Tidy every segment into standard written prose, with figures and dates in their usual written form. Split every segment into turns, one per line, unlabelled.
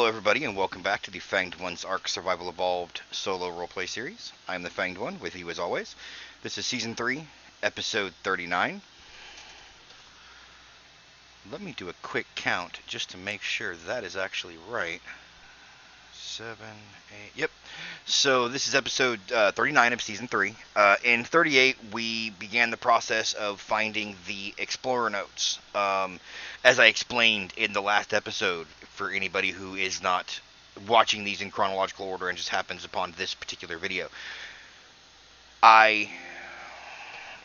everybody, and welcome back to the Fanged One's Ark Survival Evolved solo roleplay series. I'm the Fanged One, with you as always. This is Season 3, Episode 39. Let me do a quick count just to make sure that is actually right. 7, 8, yep. So this is Episode 39 of Season 3. In 38, we began the process of finding the Explorer Notes. As I explained in the last episode, for anybody who is not watching these in chronological order and just happens upon this particular video, I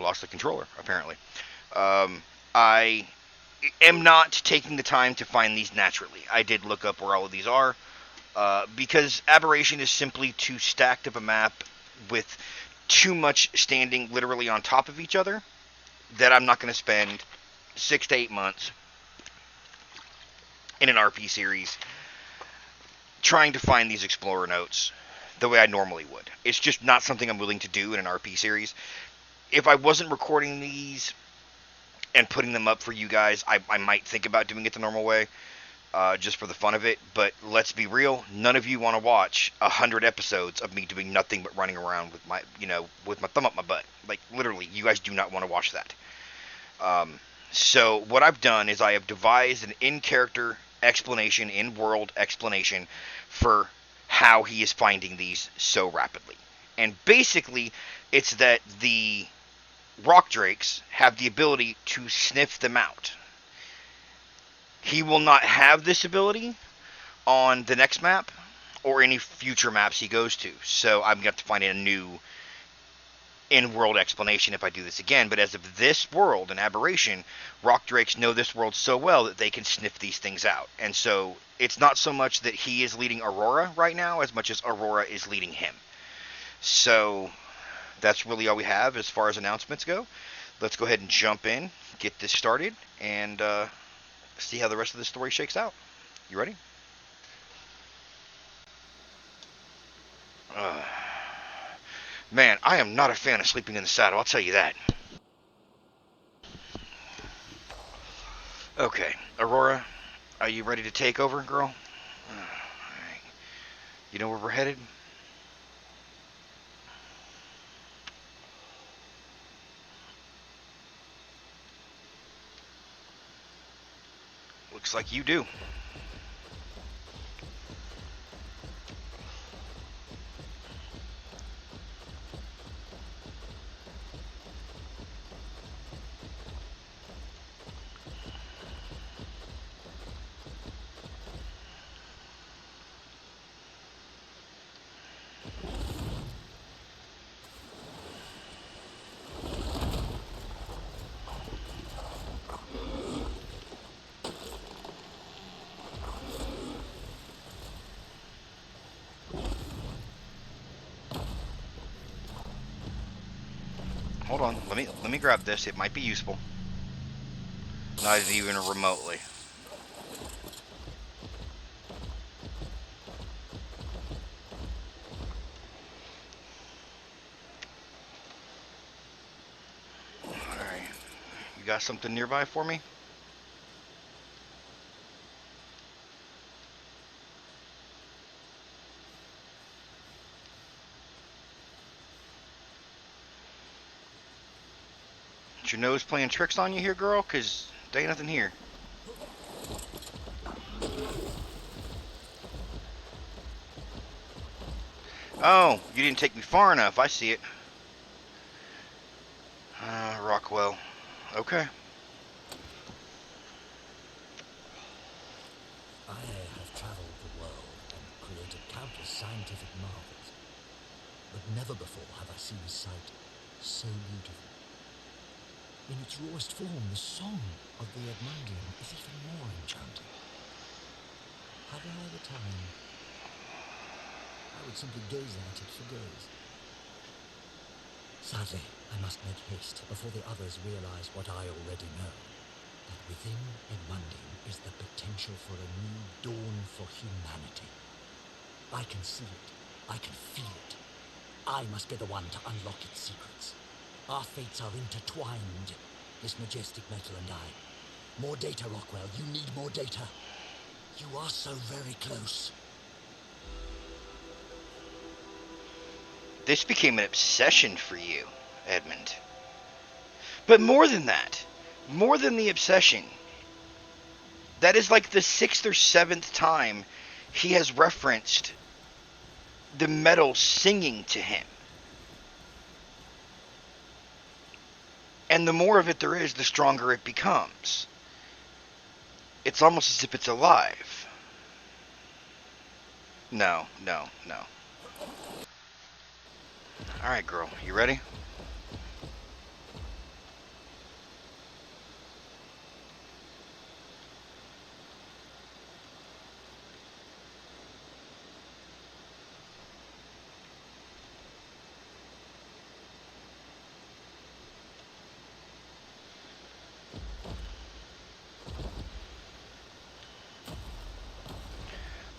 lost the controller, apparently. I am not taking the time to find these naturally. I did look up where all of these are, because Aberration is simply too stacked of a map with too much standing literally on top of each other that I'm not going to spend 6 to 8 months in an RP series trying to find these Explorer Notes the way I normally would. It's just not something I'm willing to do in an RP series. If I wasn't recording these and putting them up for you guys, I might think about doing it the normal way, just for the fun of it. But let's be real, none of you want to watch 100 episodes of me doing nothing but running around with my, with my thumb up my butt. Like, literally, you guys do not want to watch that. So what I've done is I have devised an in-character explanation, in-world explanation for how he is finding these so rapidly. And basically, it's that the rock drakes have the ability to sniff them out. He will not have this ability on the next map or any future maps he goes to. So I'm going to have to find a new in-world explanation if I do this again. But as of this world, an Aberration, rock drakes know this world so well that they can sniff these things out. And so it's not so much that he is leading Aurora right now as much as Aurora is leading him. So that's really all we have as far as announcements go. Let's go ahead and jump in, get this started, and see how the rest of the story shakes out. You ready? Man, I am not a fan of sleeping in the saddle, I'll tell you that. Okay, Aurora, are you ready to take over, girl? Alright. You know where we're headed? Looks like you do. Hold on, let me grab this. It might be useful. Not even remotely. Alright. You got something nearby for me? Is your nose playing tricks on you here, girl? Cause there ain't nothing here. Oh, you didn't take me far enough. I see it. Rockwell. Okay.
I have traveled the world and created countless scientific marvels, but never before have I seen a sight so beautiful. In its rawest form, the song of the Edmundian is even more enchanting. Had I the time, I would simply gaze at it for days. Sadly, I must make haste before the others realize what I already know, that within Edmundian is the potential for a new dawn for humanity. I can see it. I can feel it. I must be the one to unlock its secrets. Our fates are intertwined, this majestic metal and I. More data, Rockwell. You need more data. You are so very close.
This became an obsession for you, Edmund. But more than that, more than the obsession, that is like the 6th or 7th time he has referenced the metal singing to him. And the more of it there is, the stronger it becomes. It's almost as if it's alive. No, no, no. Alright, girl, you ready?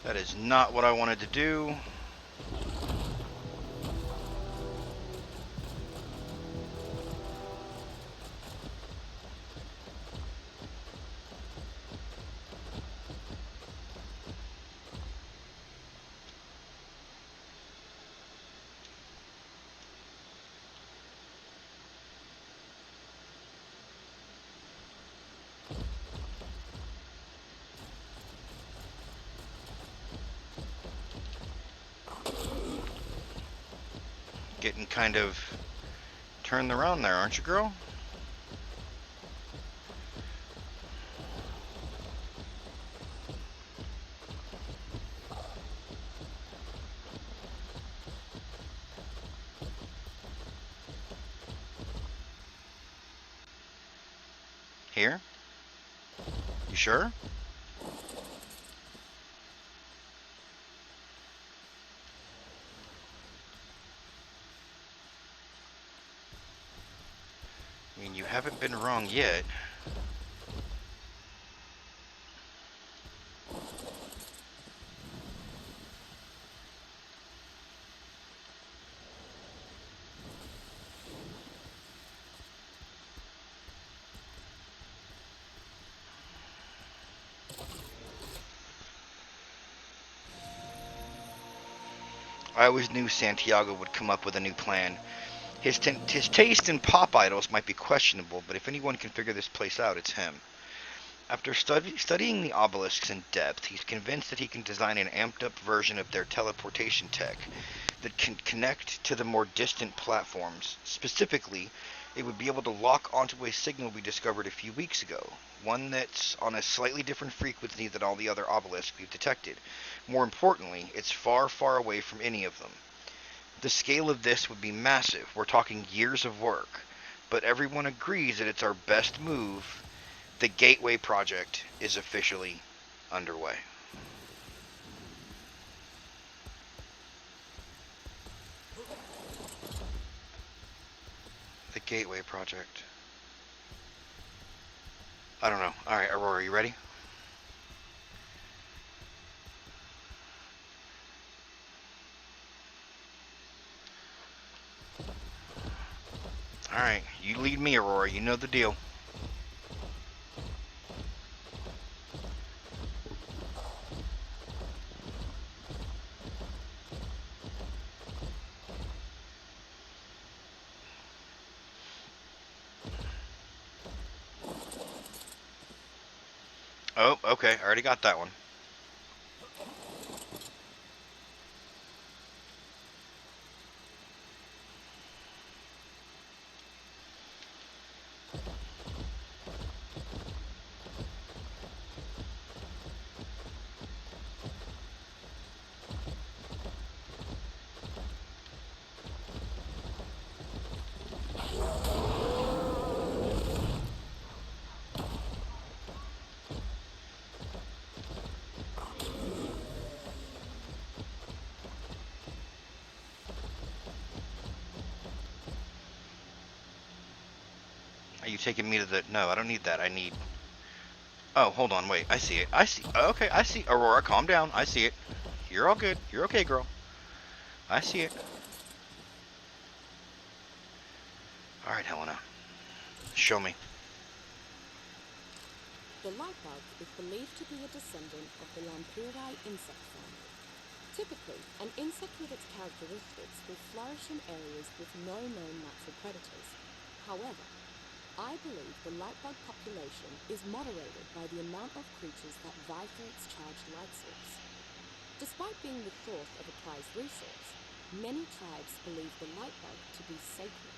That is not what I wanted to do. Getting kind of turned around there, aren't you, girl? Here? You sure? I mean, you haven't been wrong yet. I always knew Santiago would come up with a new plan. His taste in pop idols might be questionable, but if anyone can figure this place out, it's him. After studying the obelisks in depth, he's convinced that he can design an amped-up version of their teleportation tech that can connect to the more distant platforms. Specifically, it would be able to lock onto a signal we discovered a few weeks ago, one that's on a slightly different frequency than all the other obelisks we've detected. More importantly, it's far, far away from any of them. The scale of this would be massive. We're talking years of work, but everyone agrees that it's our best move. The Gateway Project is officially underway. The Gateway Project. I don't know. Alright, Aurora, you ready? Alright, you lead me, Aurora. You know the deal. Oh, okay. I already got that one. Are you taking me to the... No, I don't need that. I need... Oh, hold on. Wait. I see it. I see... Okay, I see... Aurora, calm down. I see it. You're all good. You're okay, girl. I see it. Alright, Heleana. Show me.
The lightbug is believed to be a descendant of the Lampyridae insect family. Typically, an insect with its characteristics will flourish in areas with no known natural predators. However, I believe the lightbug population is moderated by the amount of creatures that vie for its charged light source. Despite being the source of a prized resource, many tribes believe the lightbug to be sacred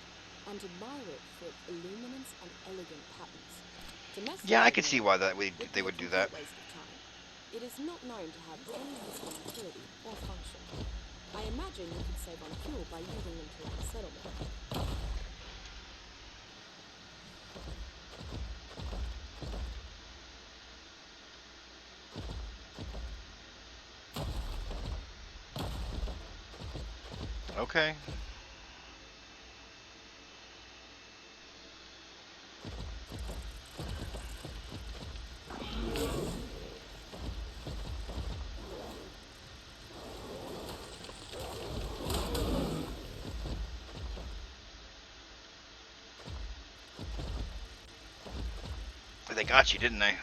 and admire it for its illuminance and elegant patterns.
Yeah, I could
Domesticating
see
it
why they
would be a
would do that.
complete waste of time. It is not known to have any useful utility or function. I imagine you could save on fuel by using them to light a settlement.
Okay. They got you, didn't they?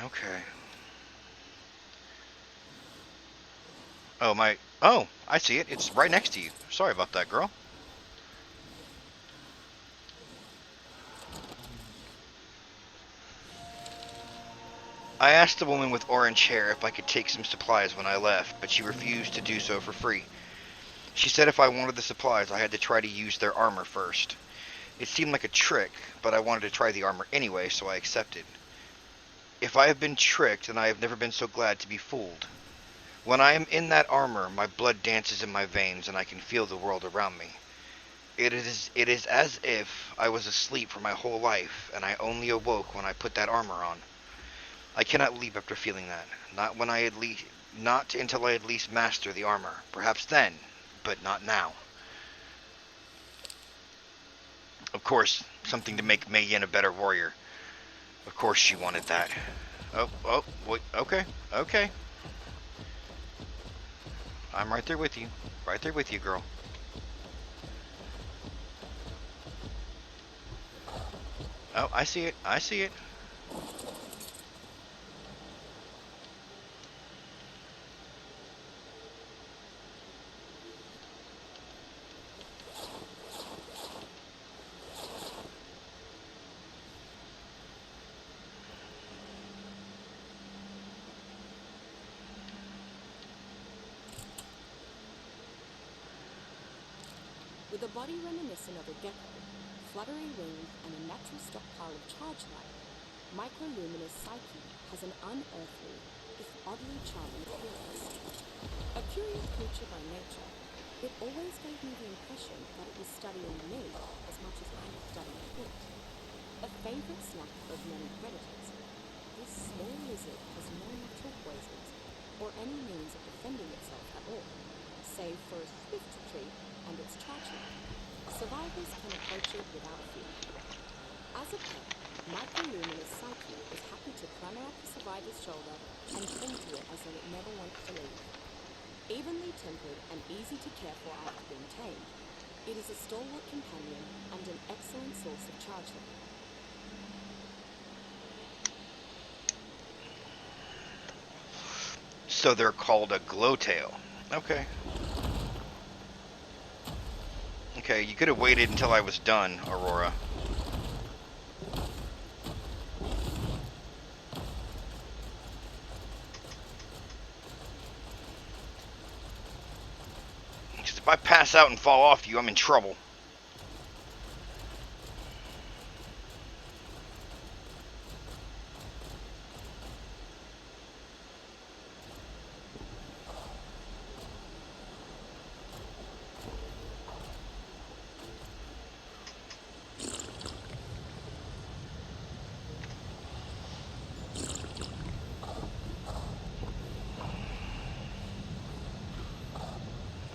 Okay. Oh, my... Oh, I see it. It's right next to you. Sorry about that, girl. I asked the woman with orange hair if I could take some supplies when I left, but she refused to do so for free. She said if I wanted the supplies, I had to try to use their armor first. It seemed like a trick, but I wanted to try the armor anyway, so I accepted. If I have been tricked, then I have never been so glad to be fooled. When I am in that armor, my blood dances in my veins, and I can feel the world around me. It is as if I was asleep for my whole life, and I only awoke when I put that armor on. I cannot leave after feeling that. Not until I at least master the armor. Perhaps then, but not now. Of course, something to make Mei Yin a better warrior. Of course she wanted that. Oh, wait, okay. I'm right there with you. Right there with you, girl. Oh, I see it.
With a body reminiscent of a gecko, fluttery wings, and a natural stockpile of charge light, microluminous Psyche has an unearthly, if oddly charming appearance. A curious creature by nature, it always gave me the impression that it was studying me as much as I was studying it. A favorite snack of many predators, this small lizard has no natural poisons or any means of defending itself at all, save for a swift retreat and its charge light. Survivors can approach it without fear. As a pet, microluminous Psyche is happy to clamber up the survivor's shoulder and cling to it as though it never wants to leave. Evenly tempered and easy to care for after being tamed, it is a stalwart companion and an excellent source of charge light.
So they're called a glowtail. Okay. Okay, you could have waited until I was done, Aurora. Because if I pass out and fall off you, I'm in trouble.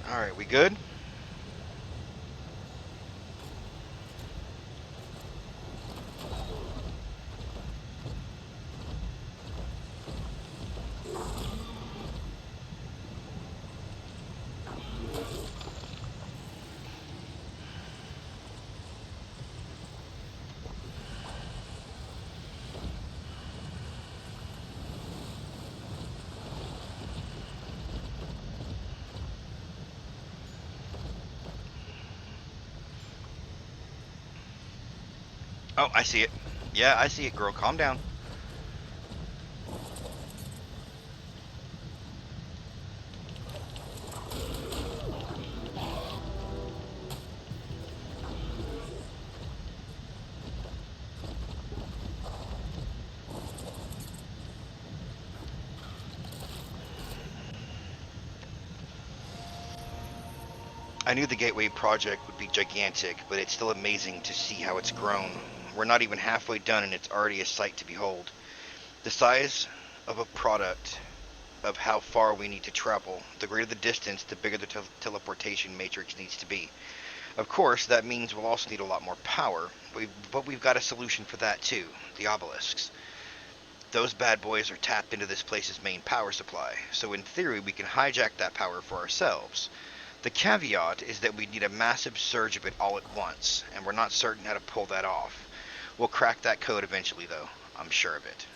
Alright, we good? Oh, I see it. Yeah, I see it, girl. Calm down. I knew the Gateway project would be gigantic, but it's still amazing to see how it's grown. We're not even halfway done and it's already a sight to behold. The size of a product of how far we need to travel. The greater the distance, the bigger the teleportation matrix needs to be. Of course, that means we'll also need a lot more power, but we've got a solution for that too, the obelisks. Those bad boys are tapped into this place's main power supply, so in theory we can hijack that power for ourselves. The caveat is that we need a massive surge of it all at once, and we're not certain how to pull that off. We'll crack that code eventually, though. I'm sure of it.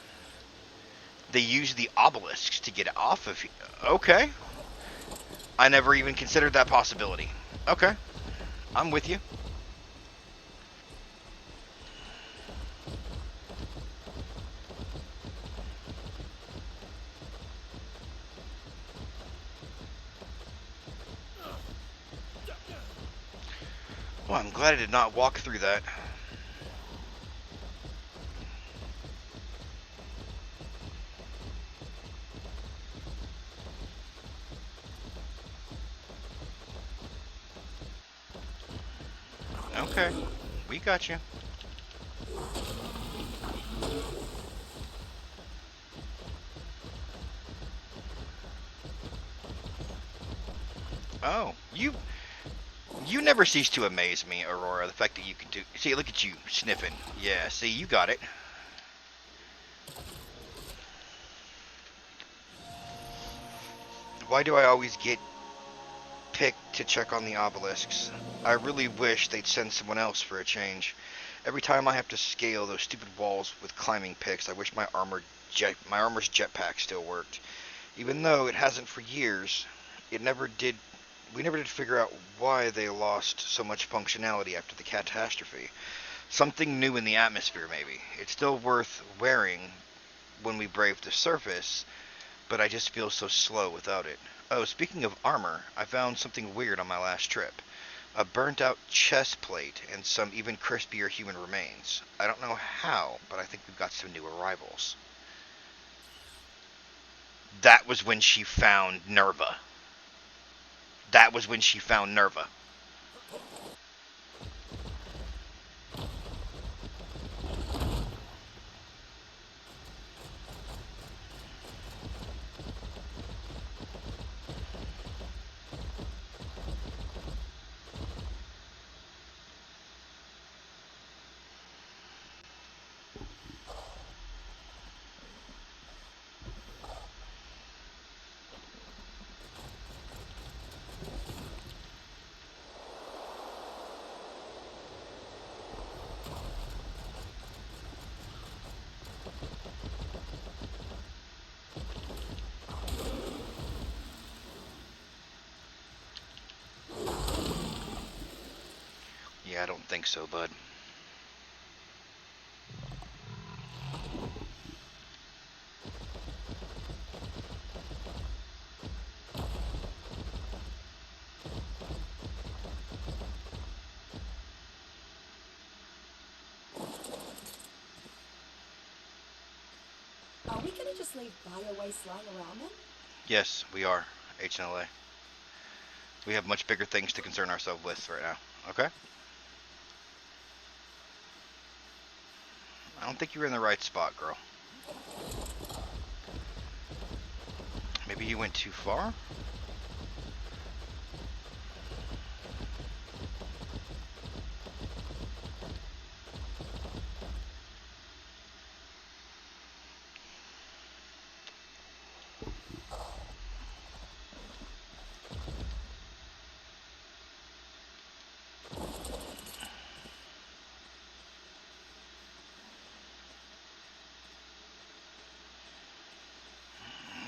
They use the obelisks to get off of here. Okay. I never even considered that possibility. Okay. I'm with you. Well, I'm glad I did not walk through that. Okay. We got you. Oh, you never cease to amaze me, Aurora. The fact that you can do. See, look at you sniffing. Yeah, see, you got it. Why do I always get picked to check on the obelisks? I really wish they'd send someone else for a change. Every time I have to scale those stupid walls with climbing picks, I wish my armor's jetpack still worked. Even though it hasn't for years, it never did. We never did figure out why they lost so much functionality after the catastrophe. Something new in the atmosphere, maybe. It's still worth wearing when we brave the surface, but I just feel so slow without it. Oh, speaking of armor, I found something weird on my last trip. A burnt out chest plate and some even crispier human remains. I don't know how, but I think we've got some new arrivals. That was when she found Nerva. That was when she found Nerva. Yeah, I don't think so, bud.
Are we gonna just leave bio-waste lying around then?
Yes, we are. HNLA. We have much bigger things to concern ourselves with right now. Okay? I don't think you're in the right spot, girl. Maybe you went too far?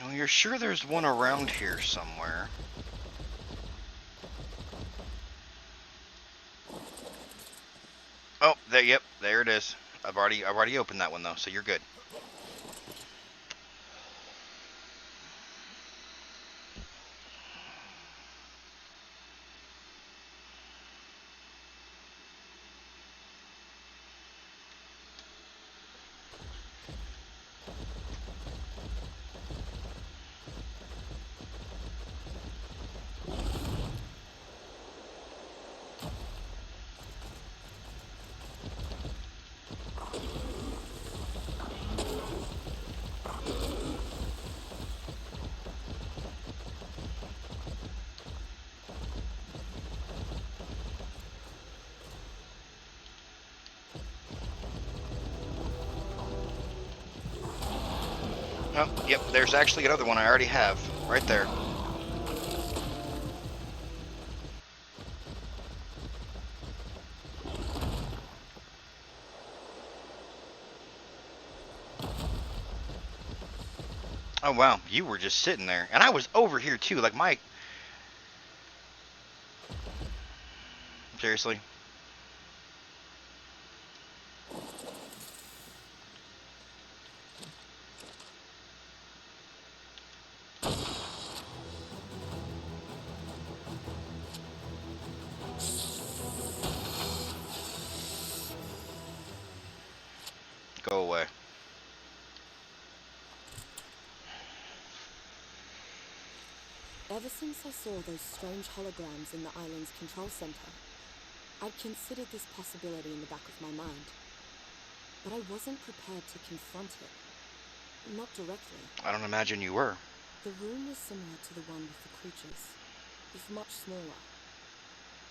Well, you're sure there's one around here somewhere? Oh, there. Yep, there it is. I've already opened that one though, so you're good. Oh, yep. There's actually another one I already have right there. Oh wow, you were just sitting there, and I was over here too. Like my seriously. Go away.
Ever since I saw those strange holograms in the island's control center, I'd considered this possibility in the back of my mind. But I wasn't prepared to confront it. Not directly.
I don't imagine you were.
The room was similar to the one with the creatures, if much smaller.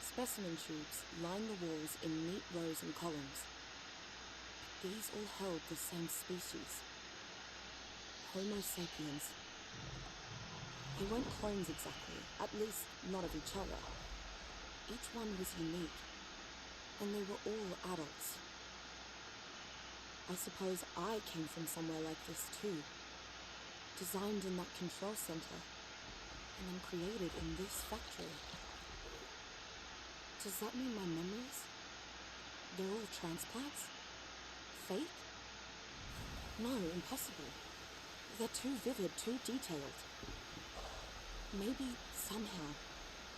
Specimen tubes lined the walls in neat rows and columns. These all held the same species. Homo sapiens. They weren't clones exactly, at least not of each other. Each one was unique, and they were all adults. I suppose I came from somewhere like this too. Designed in that control center, and then created in this factory. Does that mean my memories? They're all transplants? Fake? No, impossible. They're too vivid, too detailed. Maybe, somehow,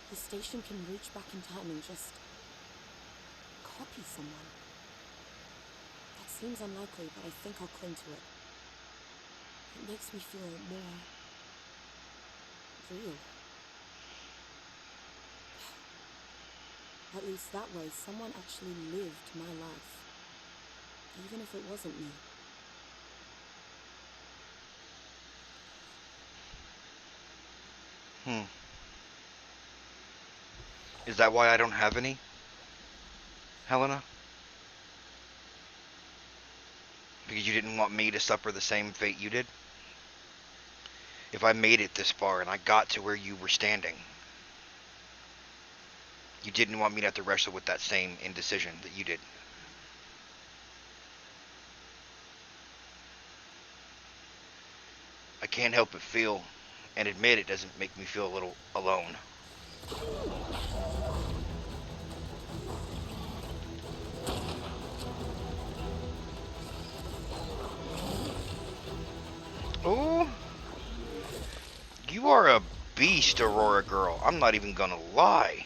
the station can reach back in time and just copy someone. That seems unlikely, but I think I'll cling to it. It makes me feel more real. At least that way, someone actually lived my life. Even if it wasn't me.
Is that why I don't have any, Helena? Because you didn't want me to suffer the same fate you did? If I made it this far and I got to where you were standing, you didn't want me to have to wrestle with that same indecision that you did. I can't help but feel and admit it doesn't make me feel a little alone. Oh, you are a beast, Aurora girl. I'm not even gonna lie.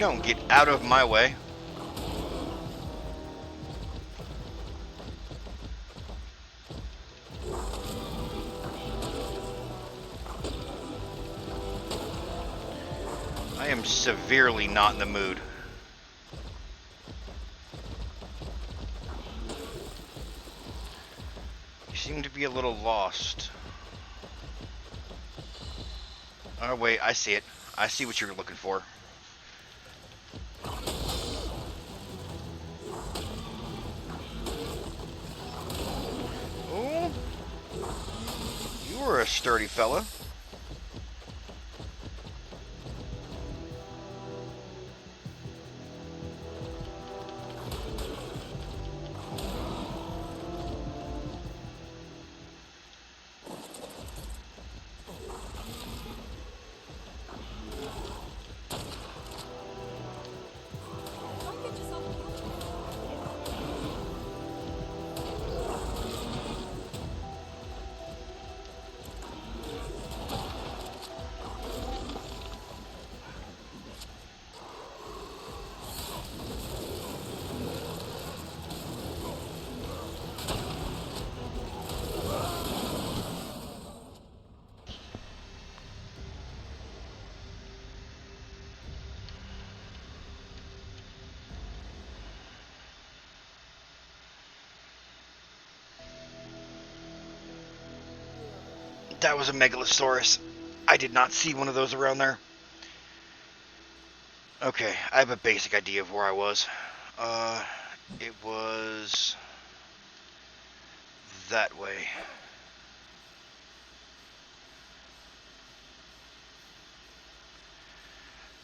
don't get out of my way. I am severely not in the mood. You seem to be a little lost. Oh wait, I see it. I see what you're looking for. Oh, you were a sturdy fella.
Don't get yourself killed.
That was a megalosaurus. I did not see one of those around there. Okay, I have a basic idea of where I was. It was that way.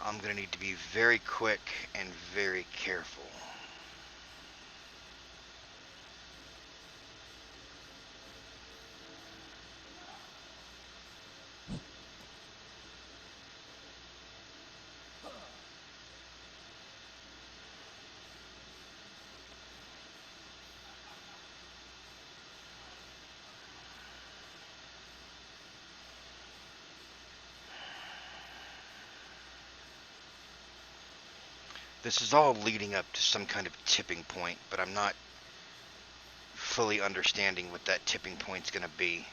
I'm gonna need to be very quick and very careful. This is all leading up to some kind of tipping point, but I'm not fully understanding what that tipping point's gonna be.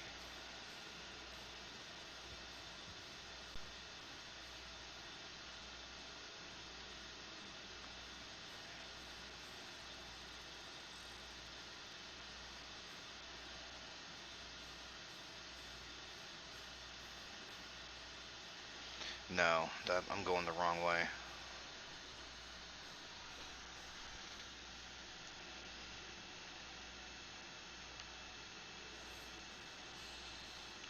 No, I'm going the wrong way.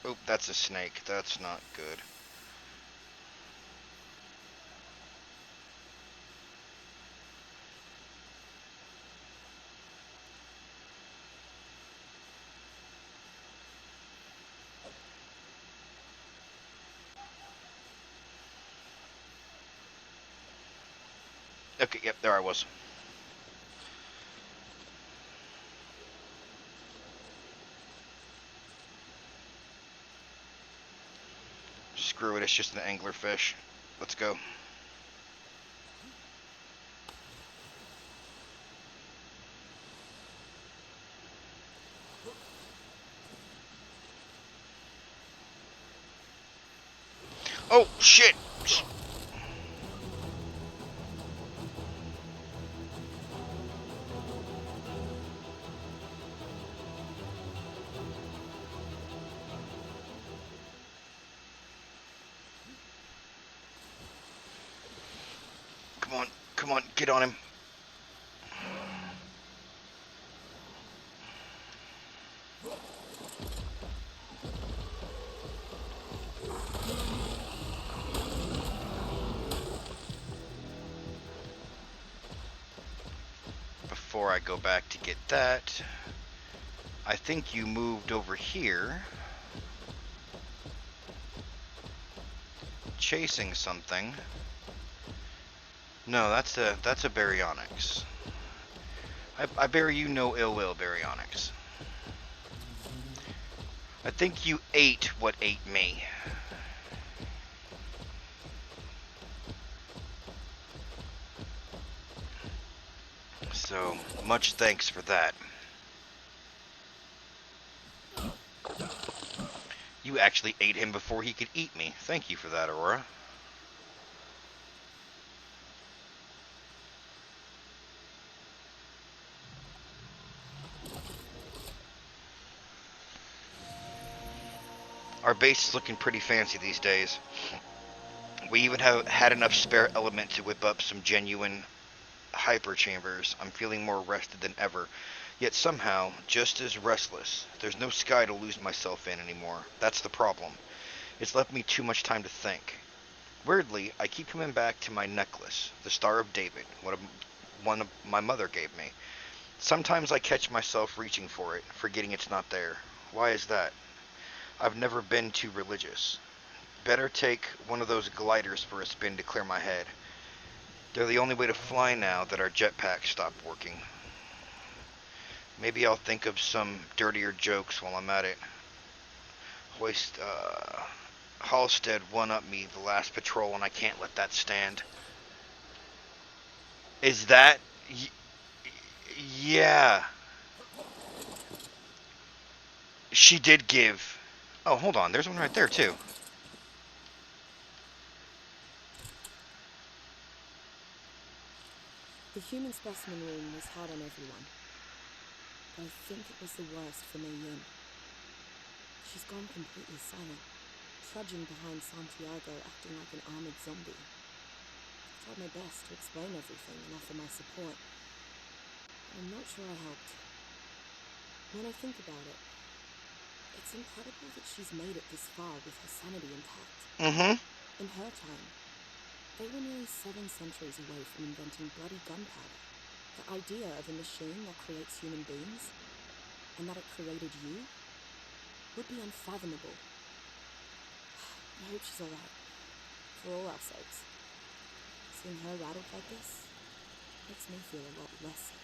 Oh, that's a snake. That's not good. Okay, yep, there I was. Screw it, it's just an anglerfish. Let's go. Oh, shit! Come on, get on him. Before I go back to get that, I think you moved over here, chasing something. No, that's a baryonyx. I bear you no ill will, baryonyx. I think you ate what ate me. So, much thanks for that. You actually ate him before he could eat me. Thank you for that, Aurora. Our base is looking pretty fancy these days. We even have had enough spare element to whip up some genuine hyper chambers. I'm feeling more rested than ever, yet somehow just as restless. There's no sky to lose myself in anymore. That's the problem. It's left me too much time to think. Weirdly, I keep coming back to my necklace, the Star of David, one my mother gave me. Sometimes I catch myself reaching for it, forgetting it's not there. Why is that? I've never been too religious. Better take one of those gliders for a spin to clear my head. They're the only way to fly now that our jetpacks stopped working. Maybe I'll think of some dirtier jokes while I'm at it. Halstead one-upped me the last patrol and I can't let that stand. Is that... Yeah. She did give... Oh, hold on. There's one right there, too.
The human specimen room was hard on everyone, but I think it was the worst for Mei Yin. She's gone completely silent, trudging behind Santiago, acting like an armored zombie. I tried my best to explain everything and offer my support, but I'm not sure I helped. When I think about it, it's incredible that she's made it this far with her sanity intact.
Mm-hmm.
In her time, they were nearly 7 centuries away from inventing bloody gunpowder. The idea of a machine that creates human beings, and that it created you, would be unfathomable. I hope she's alright, for all our sakes. Seeing her rattled like this makes me feel a lot less safe.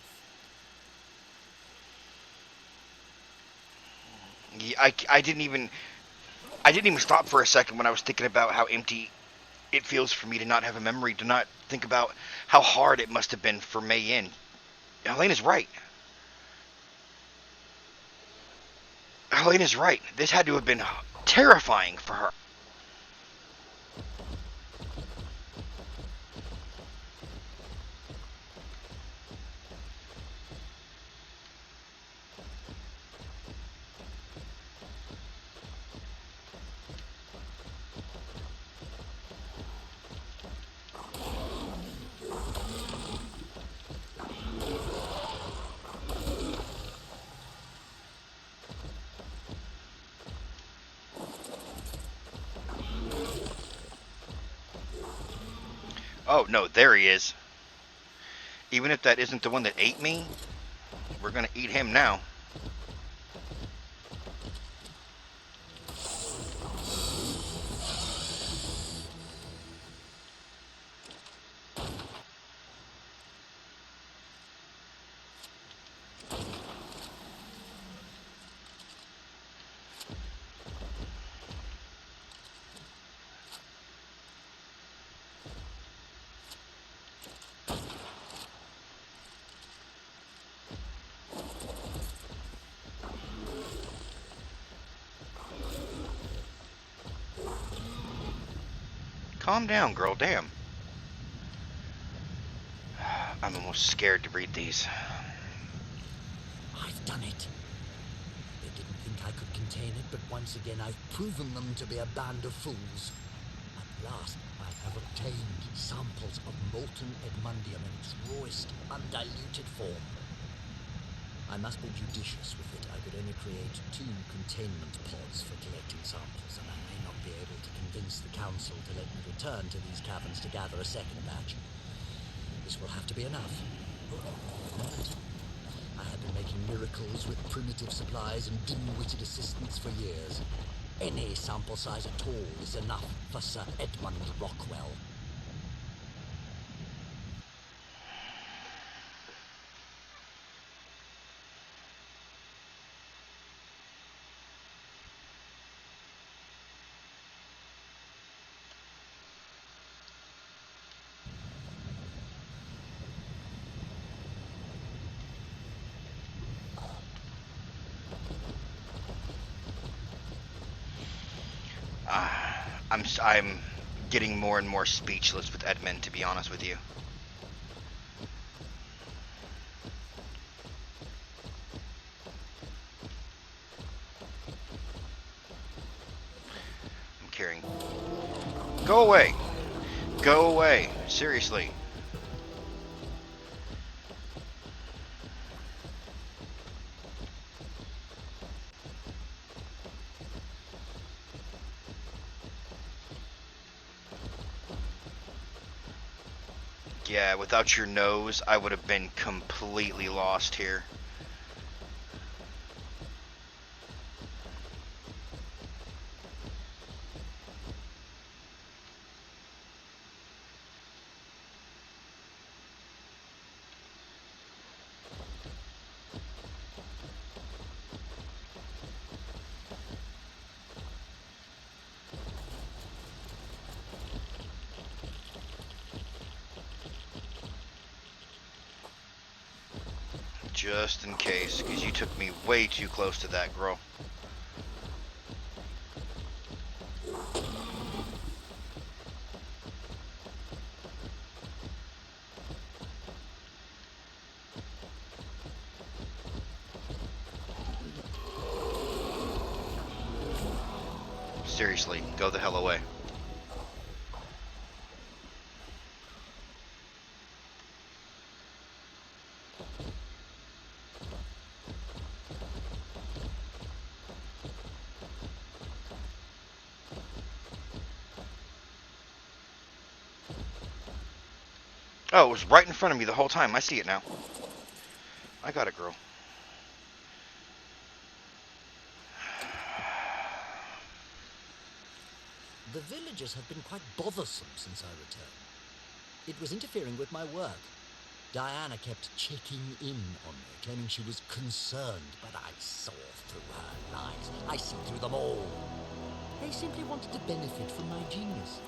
Yeah, I didn't even stop for a second when I was thinking about how empty it feels for me to not have a memory, to not think about how hard it must have been for Mei Yin. Helena's right. Helena's right. This had to have been terrifying for her. Oh, no, there he is. Even if that isn't the one that ate me, we're gonna eat him now. Calm down, girl. Damn. I'm almost scared to read these.
I've done it. They didn't think I could contain it, but once again I've proven them to be a band of fools. At last, I have obtained samples of molten Edmundium in its rawest, undiluted form. I must be judicious with it. I could only create 2 containment pods for collecting samples, and I may not be able to convince the Council to let me return to these caverns to gather a second batch. This will have to be enough. I have been making miracles with primitive supplies and dim-witted assistants for years. Any sample size at all is enough for Sir Edmund Rockwell.
I'm getting more and more speechless with Edmund, to be honest with you. I'm carrying. Go away. Go away. Seriously. Yeah, without your nose, I would have been completely lost here. Just in case, because you took me way too close to that girl. Seriously, go the hell away. Oh, it was right in front of me the whole time. I see it now. I got it, girl.
The villagers have been quite bothersome since I returned. It was interfering with my work. Diana kept checking in on me, claiming she was concerned, but I saw through her lies. I see through them all. They simply wanted to benefit from my genius.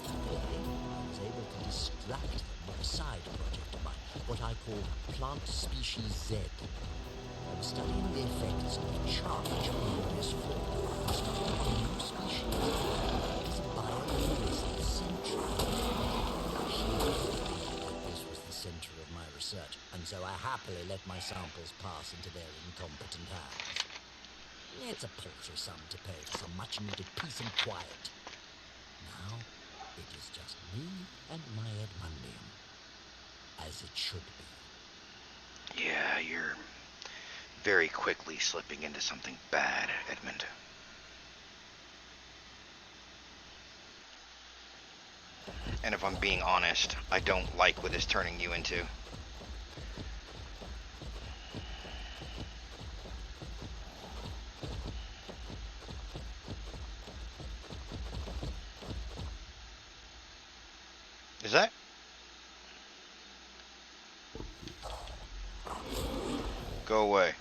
Luckily, I was able to distract them with a side project of mine, what I call Plant Species Z. I was studying the effects of charge on various flora and studying a new species. It is a bioluminescent century. This was the center of my research, and so I happily let my samples pass into their incompetent hands. It's a paltry sum to pay for some much-needed peace and quiet. Now, it is just me and my Edmundium, as it should be.
Yeah, you're very quickly slipping into something bad, Edmund. And if I'm being honest, I don't like what it's turning you into. Is that? Go away.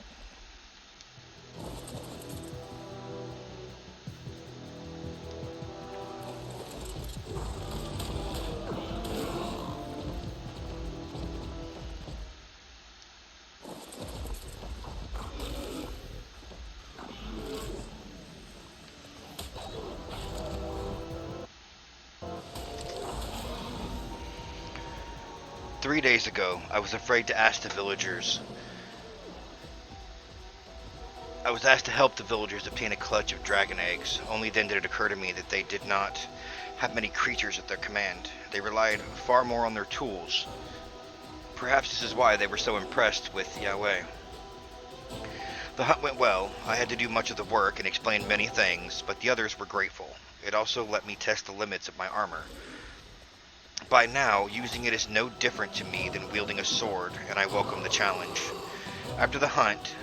Three days ago, I was afraid to ask the villagers. I was asked to help the villagers obtain a clutch of dragon eggs. Only then did it occur to me that they did not have many creatures at their command. They relied far more on their tools. Perhaps this is why they were so impressed with Yahweh. The hunt went well. I had to do much of the work and explain many things, but the others were grateful. It also let me test the limits of my armor. By now, using it is no different to me than wielding a sword, and I welcome the challenge. After the hunt,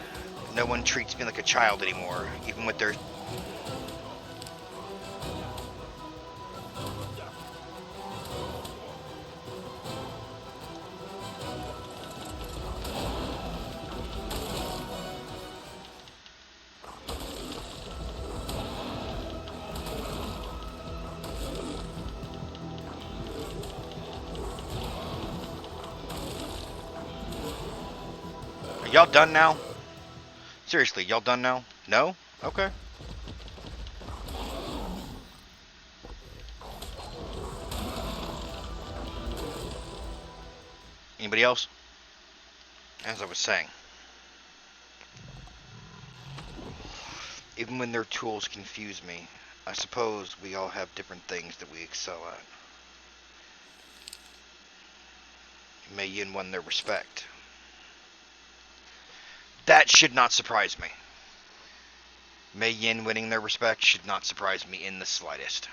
no one treats me like a child anymore, even with their... Are y'all done now? Seriously, y'all done now? No? Okay. Anybody else? As I was saying, even when their tools confuse me, I suppose we all have different things that we excel at. Mei Yin won their respect. That should not surprise me. Mei Yin winning their respect should not surprise me in the slightest.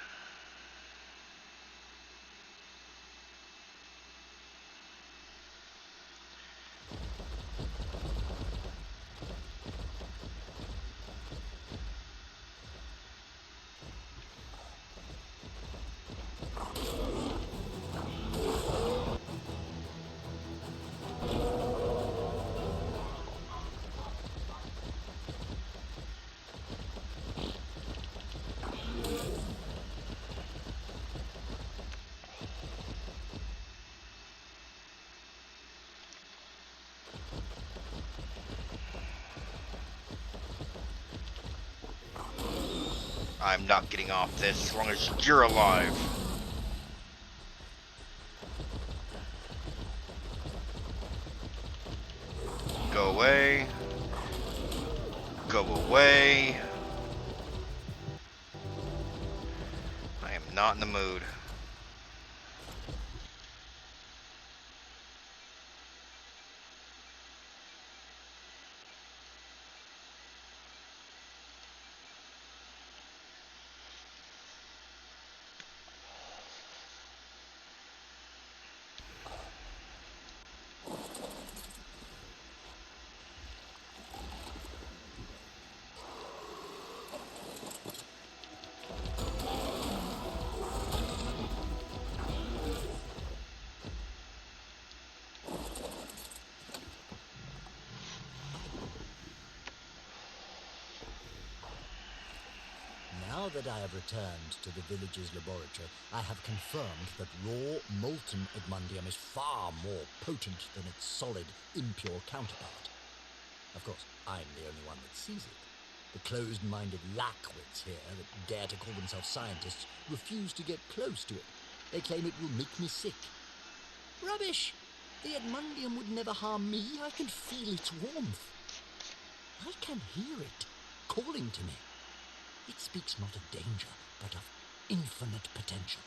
I'm not getting off this as long as you're alive. Go away. Go away. I am not in the mood.
Now that I have returned to the village's laboratory, I have confirmed that raw, molten Edmundium is far more potent than its solid, impure counterpart. Of course, I'm the only one that sees it. The closed-minded lackwits here that dare to call themselves scientists refuse to get close to it. They claim it will make me sick. Rubbish! The Edmundium would never harm me. I can feel its warmth. I can hear it calling to me. It speaks not of danger, but of infinite potential.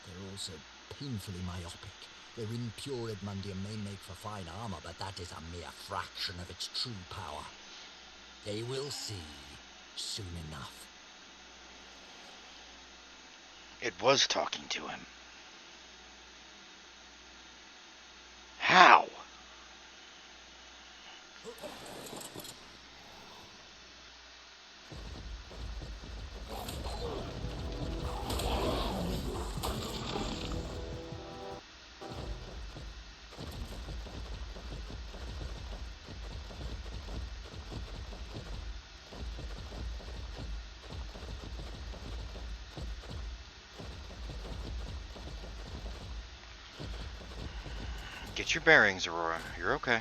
They're also painfully myopic. Their impure Edmundium may make for fine armor, but that is a mere fraction of its true power. They will see soon enough.
It was talking to him. How? Get your bearings, Aurora. You're okay.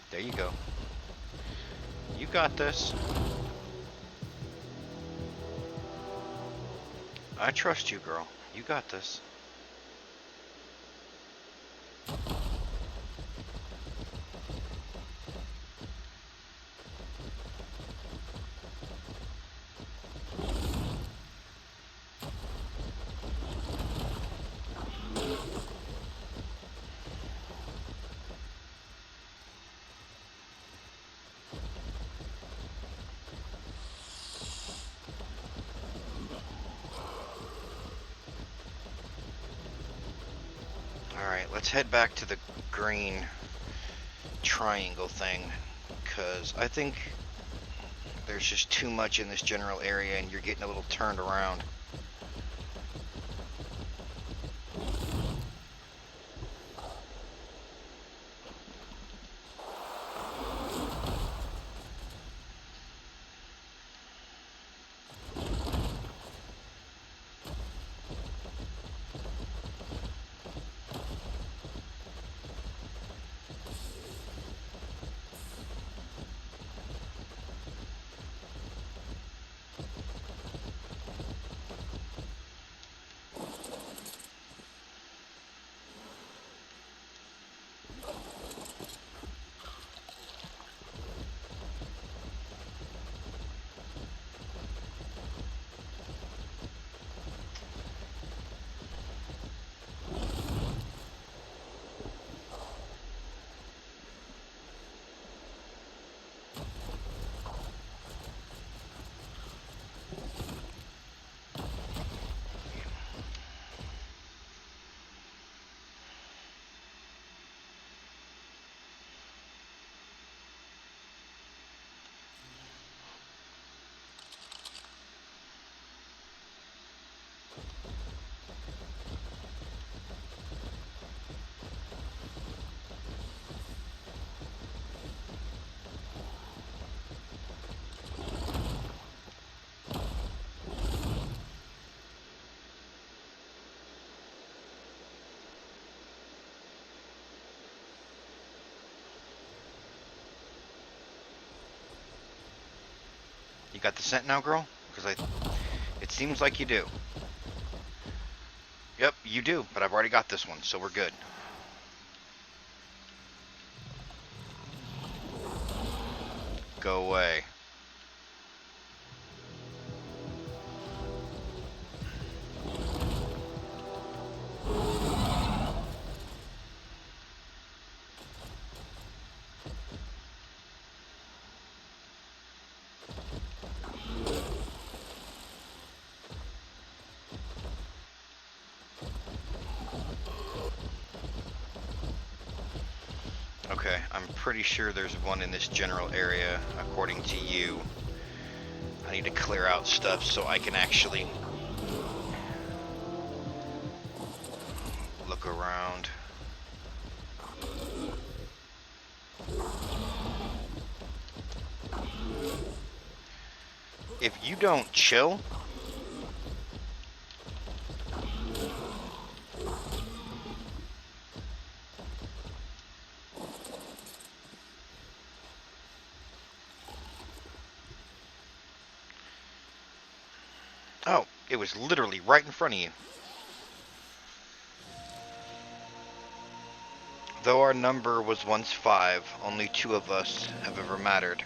There you go. You got this. I trust you, girl. You got this. Alright, let's head back to the green triangle thing, because I think there's just too much in this general area and you're getting a little turned around. You got the scent now, girl? Because it seems like you do. Yep, you do, but I've already got this one, so we're good. Go away. Okay, I'm pretty sure there's one in this general area, according to you. I need to clear out stuff so I can actually look around. If you don't chill... Oh, it was literally right in front of you. Though our number was once 5, only 2 of us have ever mattered.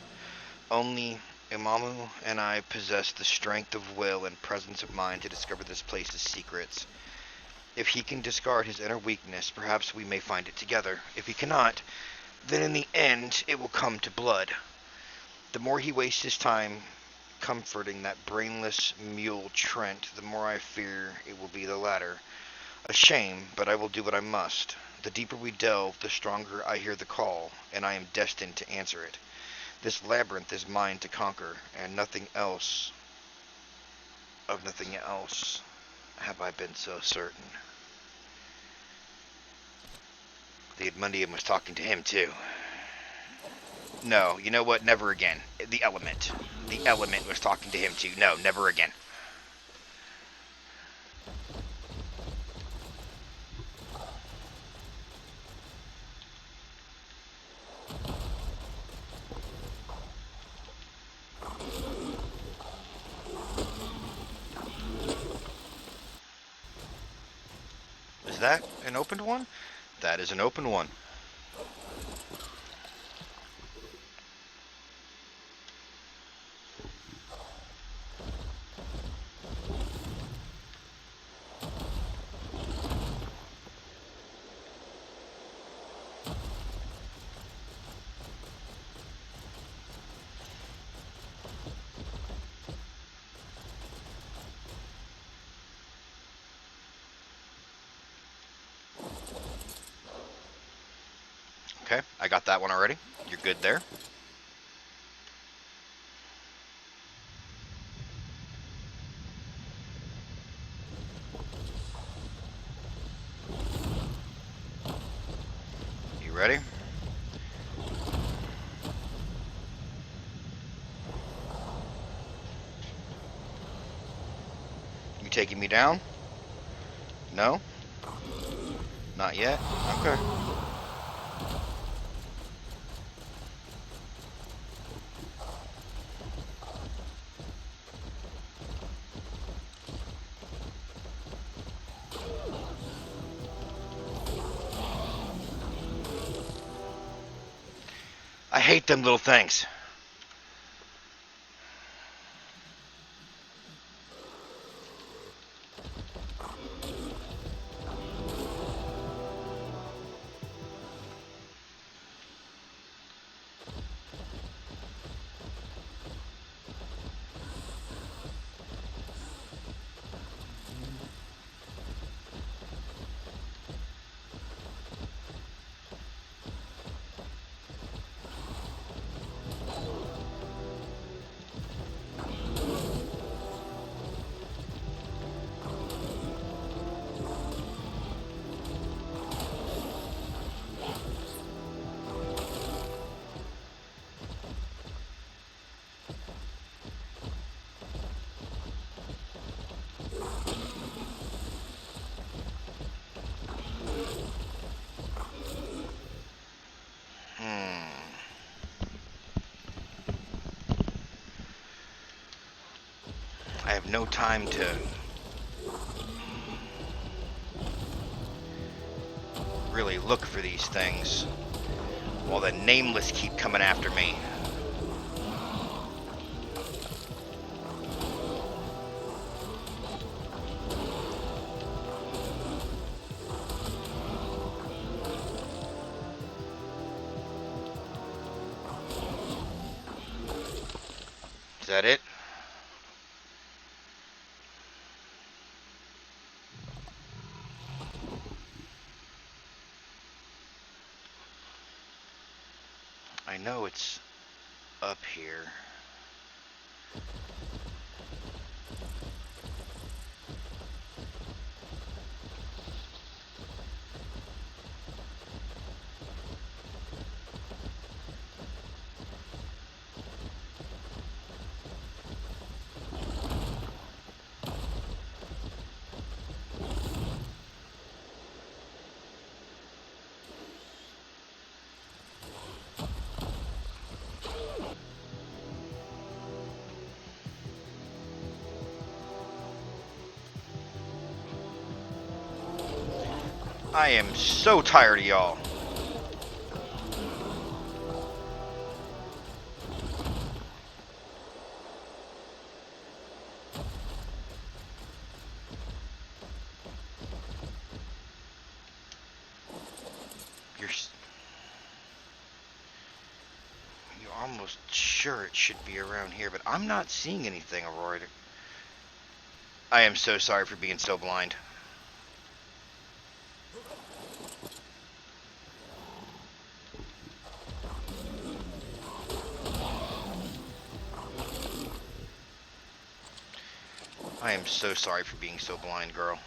Only Imamu and I possess the strength of will and presence of mind to discover this place's secrets. If he can discard his inner weakness, perhaps we may find it together. If he cannot, then in the end it will come to blood. The more he wastes his time comforting that brainless mule Trent, the more I fear it will be the latter. A shame, but I will do what I must. The deeper we delve, the stronger I hear the call, and I am destined to answer it. This labyrinth is mine to conquer, and of nothing else have I been so certain. The Edmundian was talking to him, too. No, you know what? Never again. The element. The element was talking to him, too. No, never again. Is that an opened one? That is an open one. Okay, I got that one already. You're good there. You ready? You taking me down? No? Not yet? Okay. I hate them little things. I have no time to really look for these things while the nameless keep coming after me. Is that it? I know it's up here. I am so tired of y'all. You're almost sure it should be around here, but I'm not seeing anything, Aurora. I am so sorry for being so blind. I am so sorry for being so blind, girl.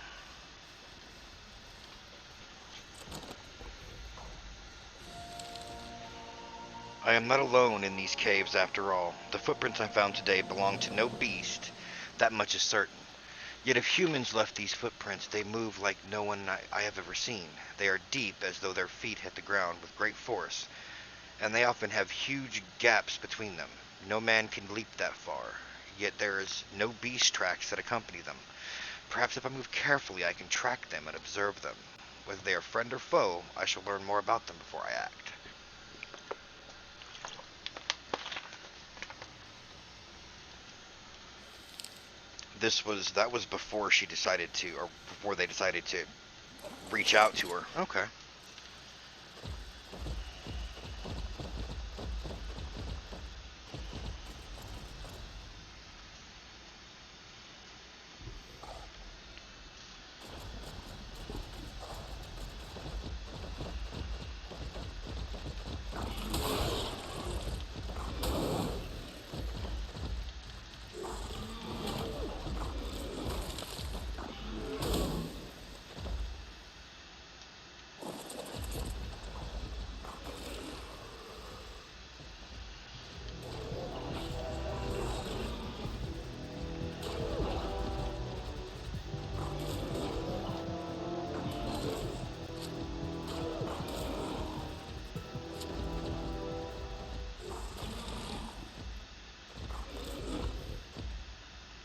I am not alone in these caves after all. The footprints I found today belong to no beast. That much is certain. Yet if humans left these footprints, they move like no one I have ever seen. They are deep, as though their feet hit the ground with great force, and they often have huge gaps between them. No man can leap that far. Yet there is no beast tracks that accompany them. Perhaps if I move carefully, I can track them and observe them. Whether they are friend or foe, I shall learn more about them before I act. That was before she decided to, or before they decided to reach out to her. Okay.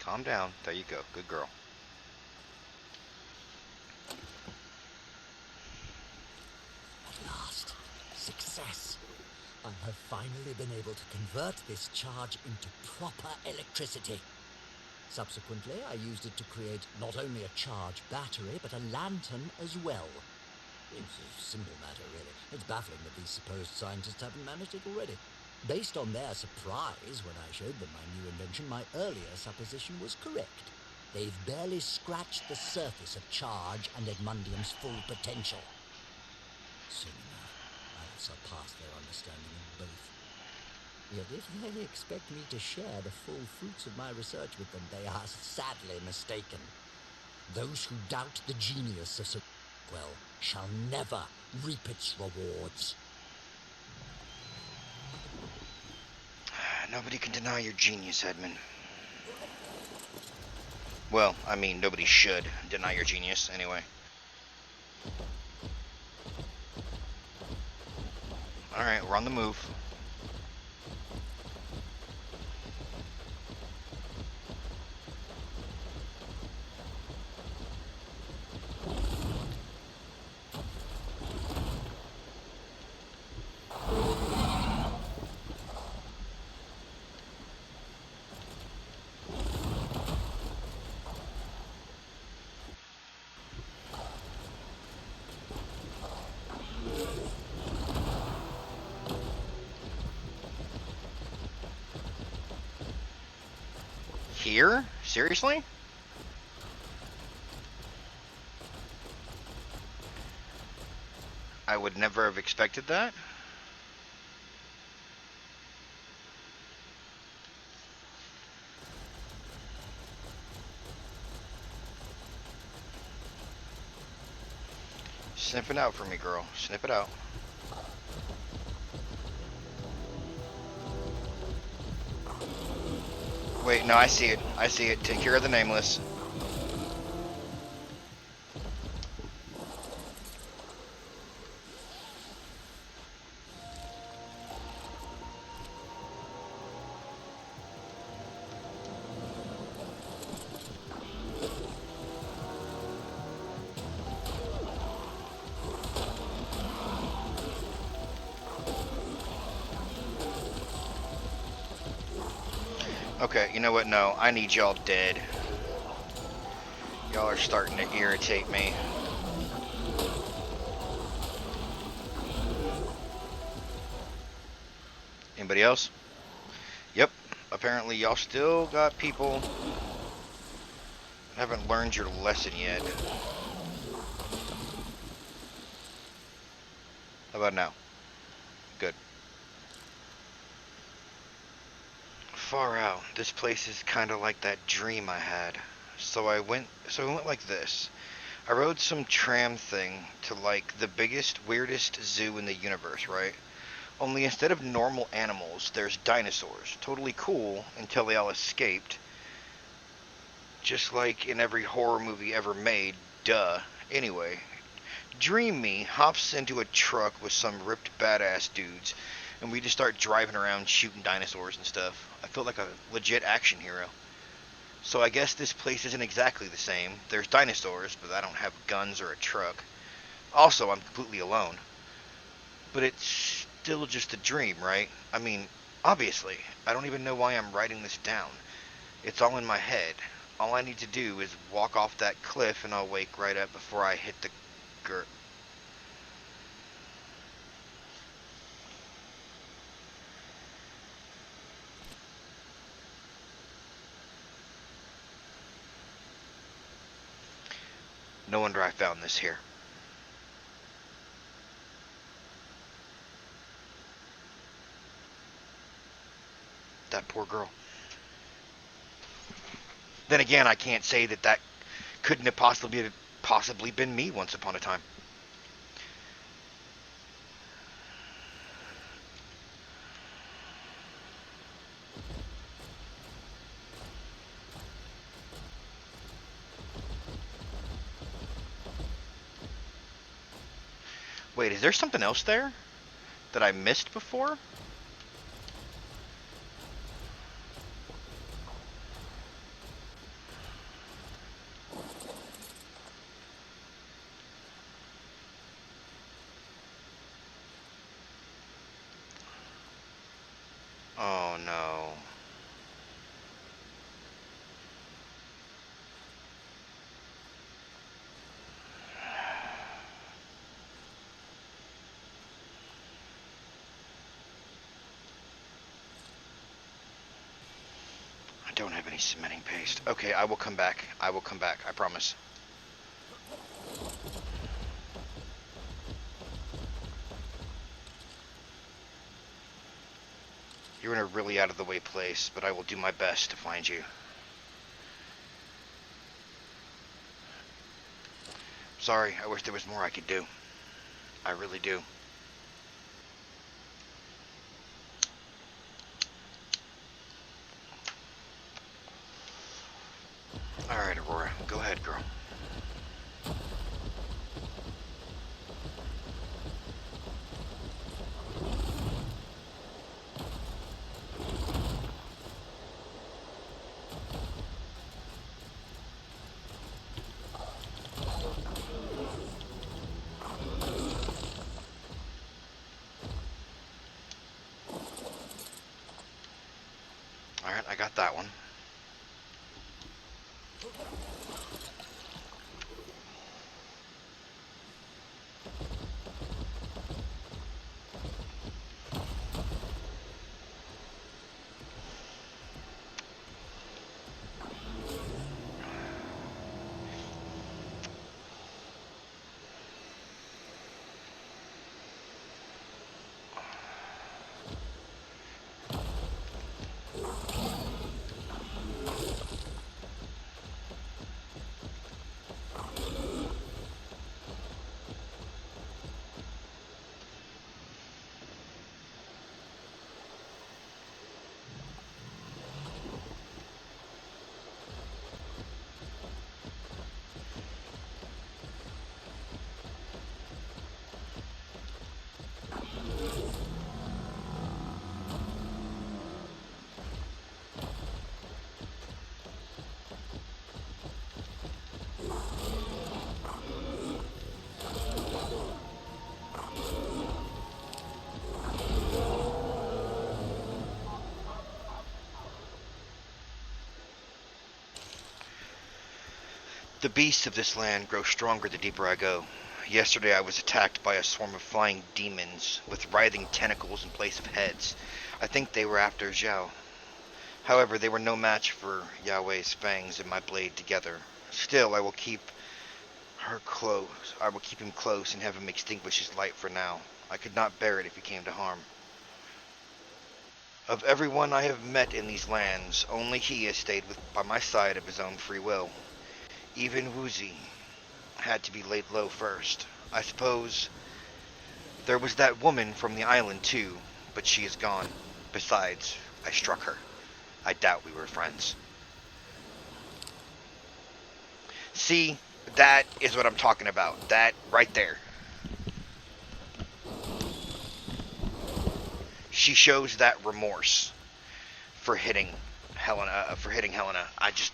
Calm down. There you go. Good girl.
At last, success. I have finally been able to convert this charge into proper electricity. Subsequently, I used it to create not only a charge battery, but a lantern as well. It's a simple matter, really. It's baffling that these supposed scientists haven't managed it already. Based on their surprise when I showed them my new invention, my earlier supposition was correct. They've barely scratched the surface of charge and Edmundium's full potential. Soon enough, I'll surpass their understanding of both. Yet if they expect me to share the full fruits of my research with them, they are sadly mistaken. Those who doubt the genius of Sir Rockwell shall never reap its rewards.
Nobody can deny your genius, Edmund. Well, I mean, nobody should deny your genius, anyway. Alright, we're on the move. Here? Seriously? I would never have expected that. Snip it out for me, girl. Snip it out. Wait, no, I see it. I see it. Take care of the nameless. Okay, you know what? No, I need y'all dead. Y'all are starting to irritate me. Anybody else? Yep. Apparently y'all still got people haven't learned your lesson yet. How about now? Good. Far out. This place is kind of like that dream I had. So it went like this. I rode some tram thing to like the biggest, weirdest zoo in the universe, right? Only instead of normal animals, there's dinosaurs. Totally cool until they all escaped. Just like in every horror movie ever made, duh. Anyway, Dream Me hops into a truck with some ripped badass dudes, and we just start driving around shooting dinosaurs and stuff. I felt like a legit action hero. So I guess this place isn't exactly the same. There's dinosaurs, but I don't have guns or a truck. Also, I'm completely alone. But it's still just a dream, right? I mean, obviously, I don't even know why I'm writing this down. It's all in my head. All I need to do is walk off that cliff and I'll wake right up before I hit the No wonder I found this here. That poor girl. Then again, I can't say that couldn't have possibly been me once upon a time. Wait, is there something else there that I missed before? don't have any cementing paste. Okay, I will come back. I will come back. I promise. You're in a really out-of-the-way place, but I will do my best to find you. Sorry, I wish there was more I could do. I really do. Alright, Aurora. Go ahead, girl. Alright, I got that one. The beasts of this land grow stronger the deeper I go. Yesterday I was attacked by a swarm of flying demons with writhing tentacles in place of heads. I think they were after Zhao. However, they were no match for Yahweh's fangs and my blade together. Still, I will keep her close. I will keep him close and have him extinguish his light for now. I could not bear it if he came to harm. Of everyone I have met in these lands, only he has stayed by my side of his own free will. Even Woozy had to be laid low first. I suppose there was that woman from the island too, but she is gone. Besides, I struck her. I doubt we were friends. See, that is what I'm talking about. That right there. She shows that remorse for hitting Heleana. I just,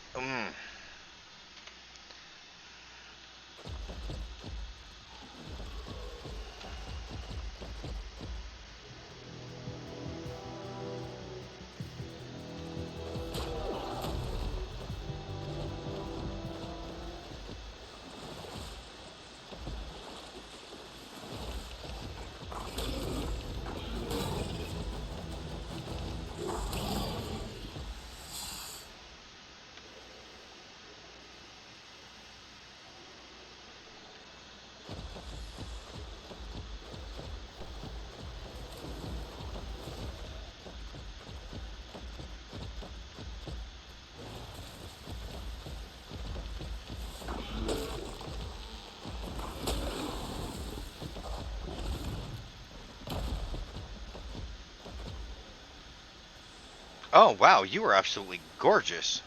oh wow, you are absolutely gorgeous.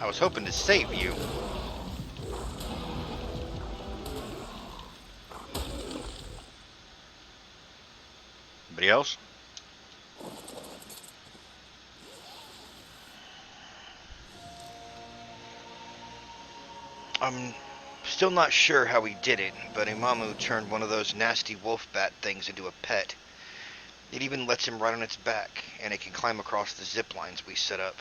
I was hoping to save you. Anybody else? I'm still not sure how he did it, but Imamu turned one of those nasty wolf bat things into a pet. It even lets him ride on its back, and it can climb across the zip lines we set up.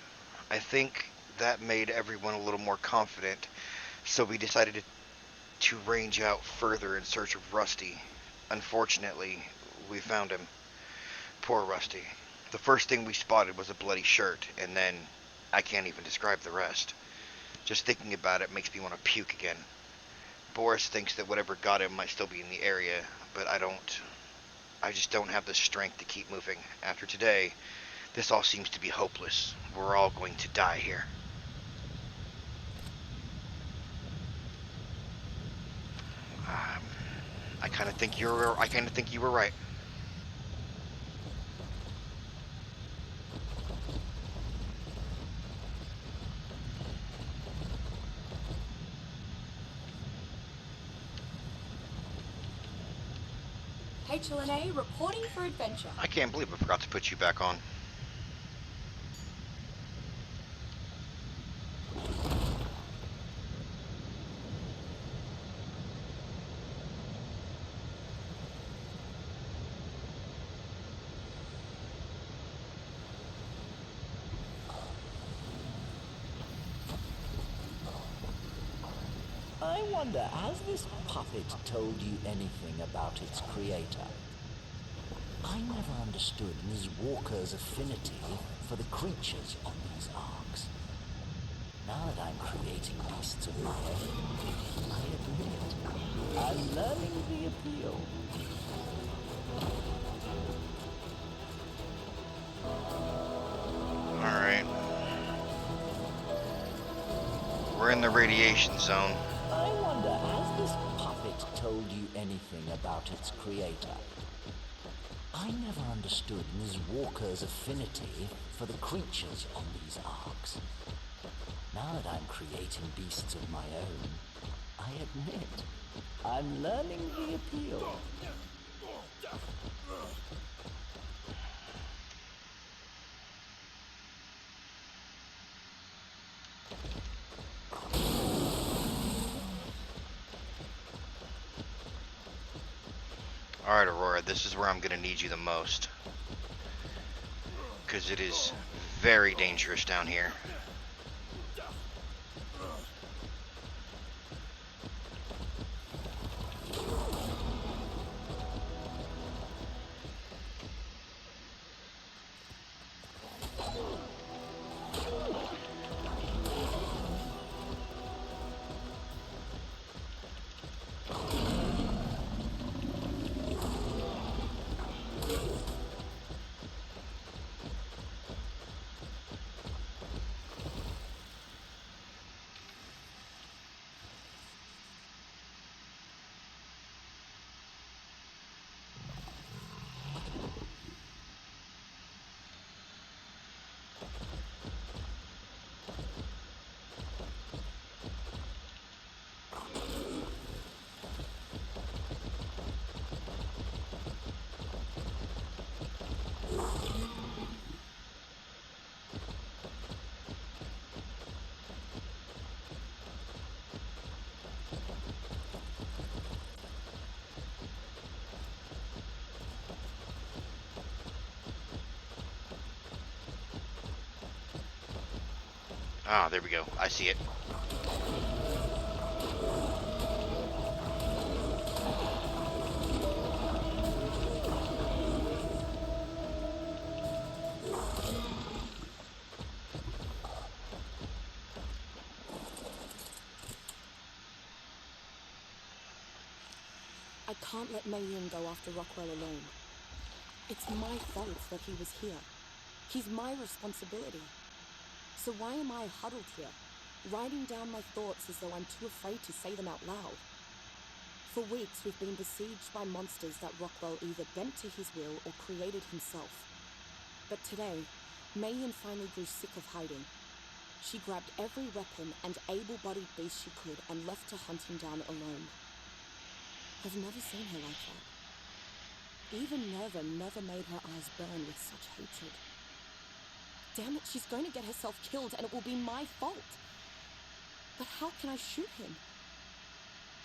I think that made everyone a little more confident, so we decided to range out further in search of Rusty. Unfortunately, we found him. Poor Rusty. The first thing we spotted was a bloody shirt, and then I can't even describe the rest. Just thinking about it makes me want to puke again. Boris thinks that whatever got him might still be in the area, but I don't. I just don't have the strength to keep moving. After today, this all seems to be hopeless. We're all going to die here. Um, I kind of think you were right.
HLNA reporting for adventure.
I can't believe I forgot to put you back on.
I wonder, has this puppet told you anything about its creator? I never understood Ms. Walker's affinity for the creatures on these arcs. Now that I'm creating beasts of my own, I admit, I'm learning the appeal.
Alright. We're in the radiation zone.
I wonder, has this puppet told you anything about its creator? I never understood Ms. Walker's affinity for the creatures on these arcs. Now that I'm creating beasts of my own, I admit, I'm learning the appeal.
Alright, Aurora, this is where I'm gonna need you the most. Because it is very dangerous down here. Ah, there we go. I see it.
I can't let Mayan go after Rockwell alone. It's my fault that he was here. He's my responsibility. So why am I huddled here, writing down my thoughts as though I'm too afraid to say them out loud? For weeks we've been besieged by monsters that Rockwell either bent to his will or created himself. But today, Mayan finally grew sick of hiding. She grabbed every weapon and able-bodied beast she could and left to hunt him down alone. I've never seen her like that. Even Nerva never made her eyes burn with such hatred. Damn it, she's going to get herself killed and it will be my fault. But how can I shoot him?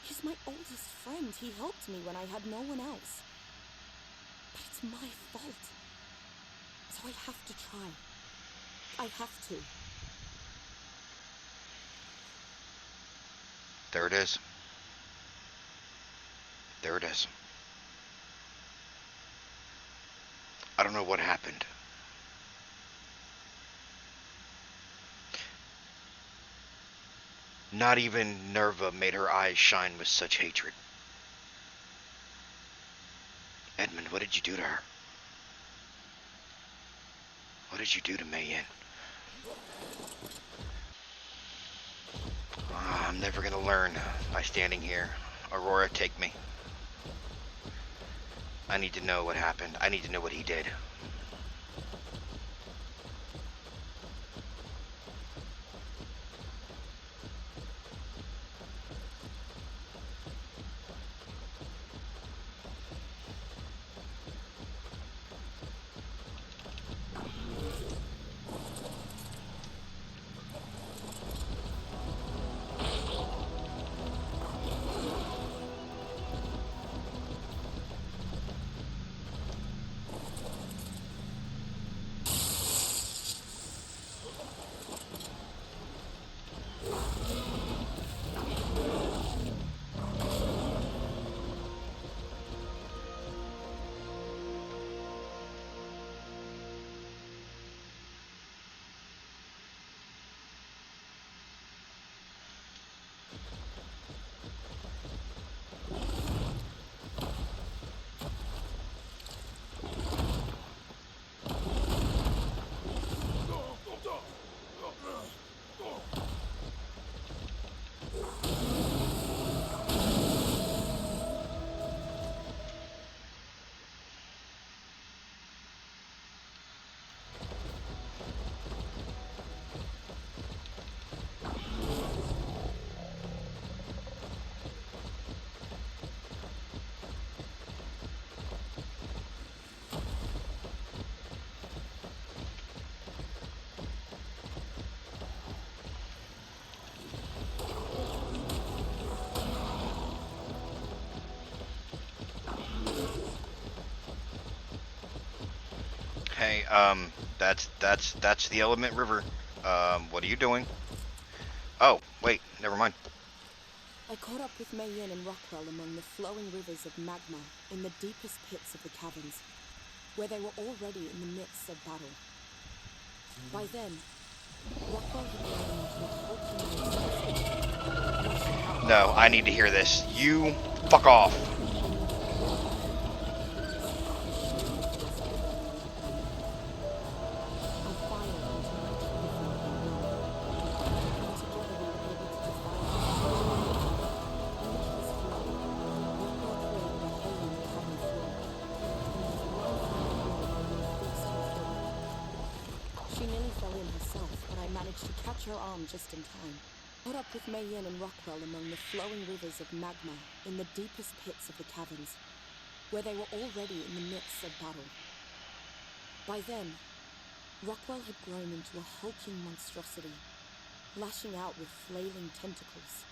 He's my oldest friend. He helped me when I had no one else. But it's my fault. So I have to try. I have to.
There it is. There it is. I don't know what happened. Not even Nerva made her eyes shine with such hatred. Edmund, what did you do to her? What did you do to Mei Yin? I'm never gonna learn by standing here. Aurora, take me. I need to know what happened. I need to know what he did. Hey, that's the Element River. What are you doing? Oh, wait, never mind.
I caught up with Mei Yin and Rockwell among the flowing rivers of magma in the deepest pits of the caverns, where they were already in the midst of battle. By then, Rockwell had grown into a hulking monster.
No, I need to hear this. You fuck off.
She nearly fell in herself, but I managed to catch her arm just in time. Caught up with Mei Yin and Rockwell among the flowing rivers of magma in the deepest pits of the caverns, where they were already in the midst of battle. By then, Rockwell had grown into a hulking monstrosity, lashing out with flailing tentacles.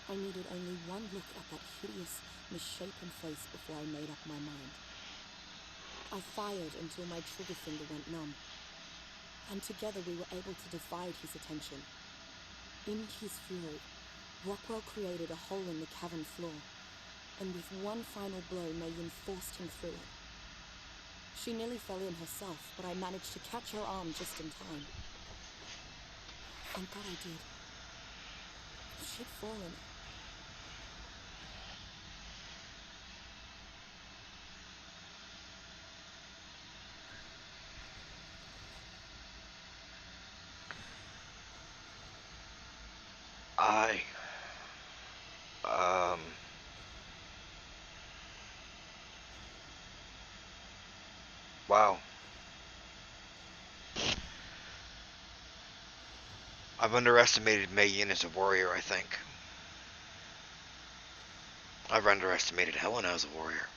I needed only one look at that hideous, misshapen face before I made up my mind. I fired until my trigger finger went numb, and together we were able to divide his attention. In his fury, Rockwell created a hole in the cavern floor, and with one final blow, Mei Yin forced him through it. She nearly fell in herself, but I managed to catch her arm just in time. Thank God I did. She'd fallen.
I... Wow. I've underestimated Mei Yin as a warrior, I think. I've underestimated Heleana as a warrior.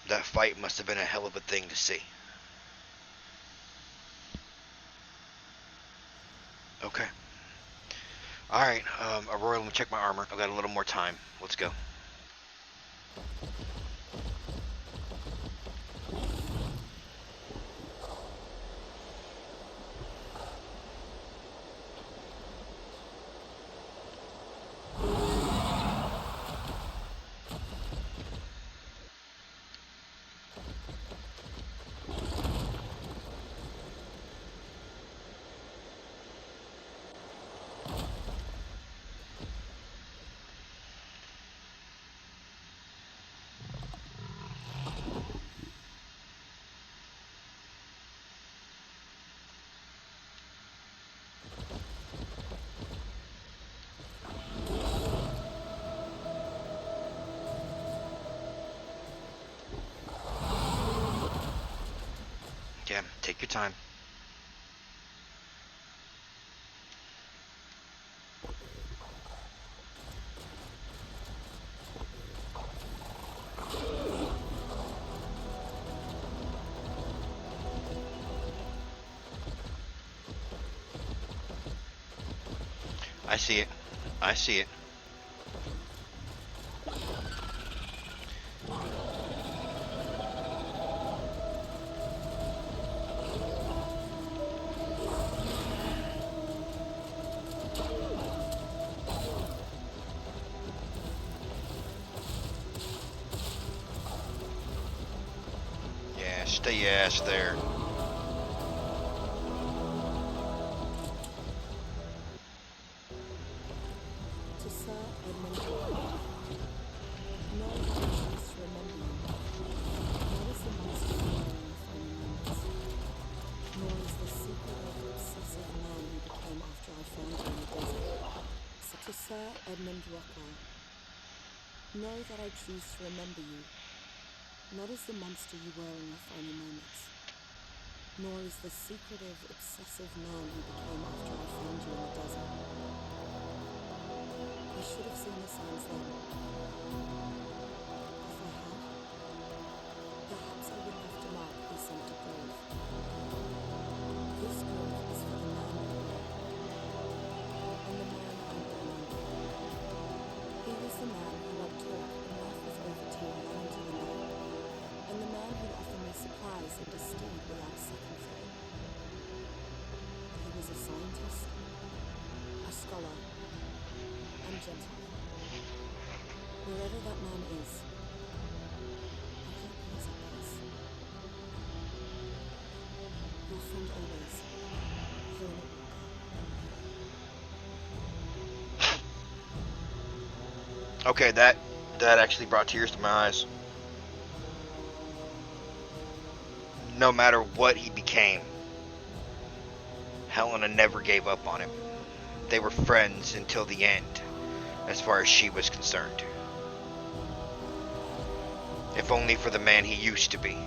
That fight must have been a hell of a thing to see. Okay. Alright, Aurora, let me check my armor. I've got a little more time. Let's go. Yeah, take your time. I see it. I see it. Yeah, stay your ass there.
To Sir Edmund Rockwell. Know that I choose to remember you. Nor is the monster you were in your final moments. Nor is the secret of the obsessive man you became after I found you in the desert. To Sir Edmund Rockwell. Know that I choose to remember you. Not as the monster you were in your final moments. Nor is the secretive, obsessive man you became after I found you in the desert. I should have seen the signs then. If I had, perhaps I wouldn't have to mark this empty grave. This grave is for the man you were, and the man I'm remembering. He was the man who I'd talk and laugh with over tea long into the night, and the man who'd offer me supplies and a steed without a second thought. He was a scientist, a scholar, and gentle. Wherever that man is, I hope he is at peace. Your friend always, Heleana.
Okay, that actually brought tears to my eyes. No matter what he became, Heleana never gave up on him. They were friends until the end, as far as she was concerned. If only for the man he used to be.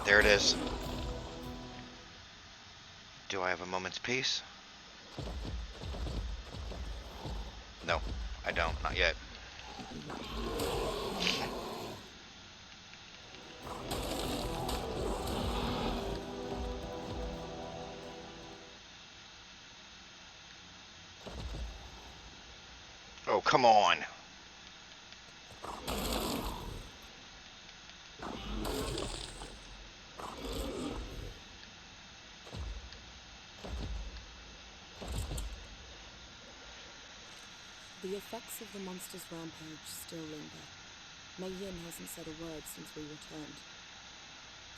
There it is. Do I have a moment's peace? No, I don't. Not yet. Oh, come on.
The effects of the monster's rampage still linger. Mei Yin hasn't said a word since we returned.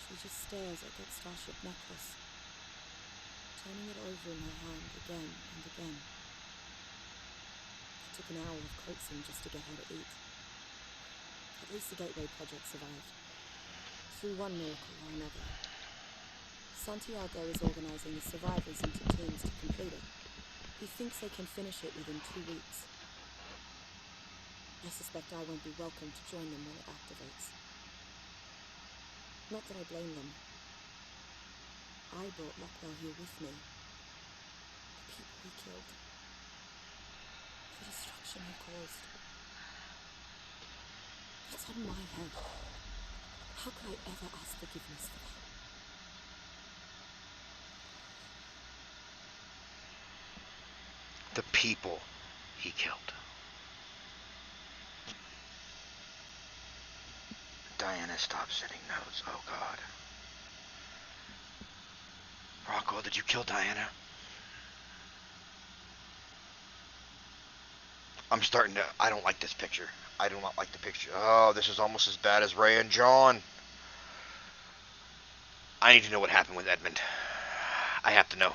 She just stares at that starship necklace, turning it over in her hand again and again. It took an hour of coaxing just to get her to eat. At least the Gateway project survived. Through one miracle or another. Santiago is organizing the survivors into teams to complete it. He thinks they can finish it within 2 weeks. I suspect I won't be welcome to join them when it activates. Not that I blame them. I brought Rockwell here with me. The people he killed. the destruction I caused. That's on my head. How could I ever ask forgiveness for that?
The people he killed. Diana, stop sending notes. Oh, God. Rockwell, did you kill Diana? I'm starting to... I don't like this picture. I do not like the picture. Oh, this is almost as bad as Ray and John. I need to know what happened with Edmund. I have to know.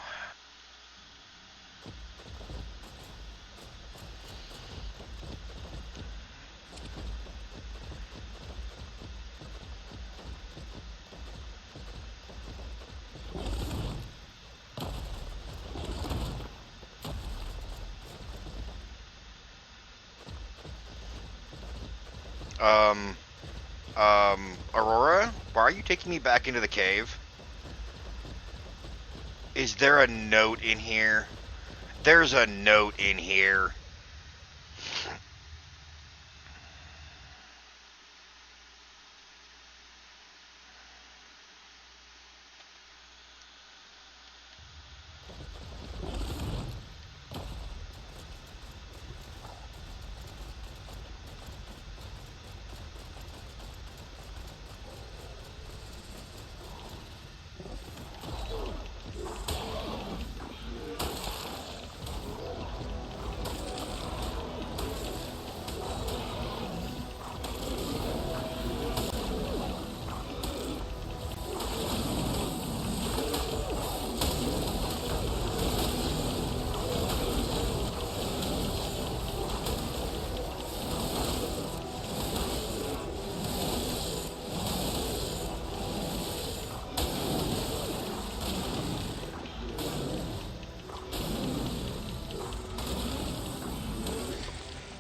Aurora? Why are you taking me back into the cave? Is there a note in here? There's a note in here.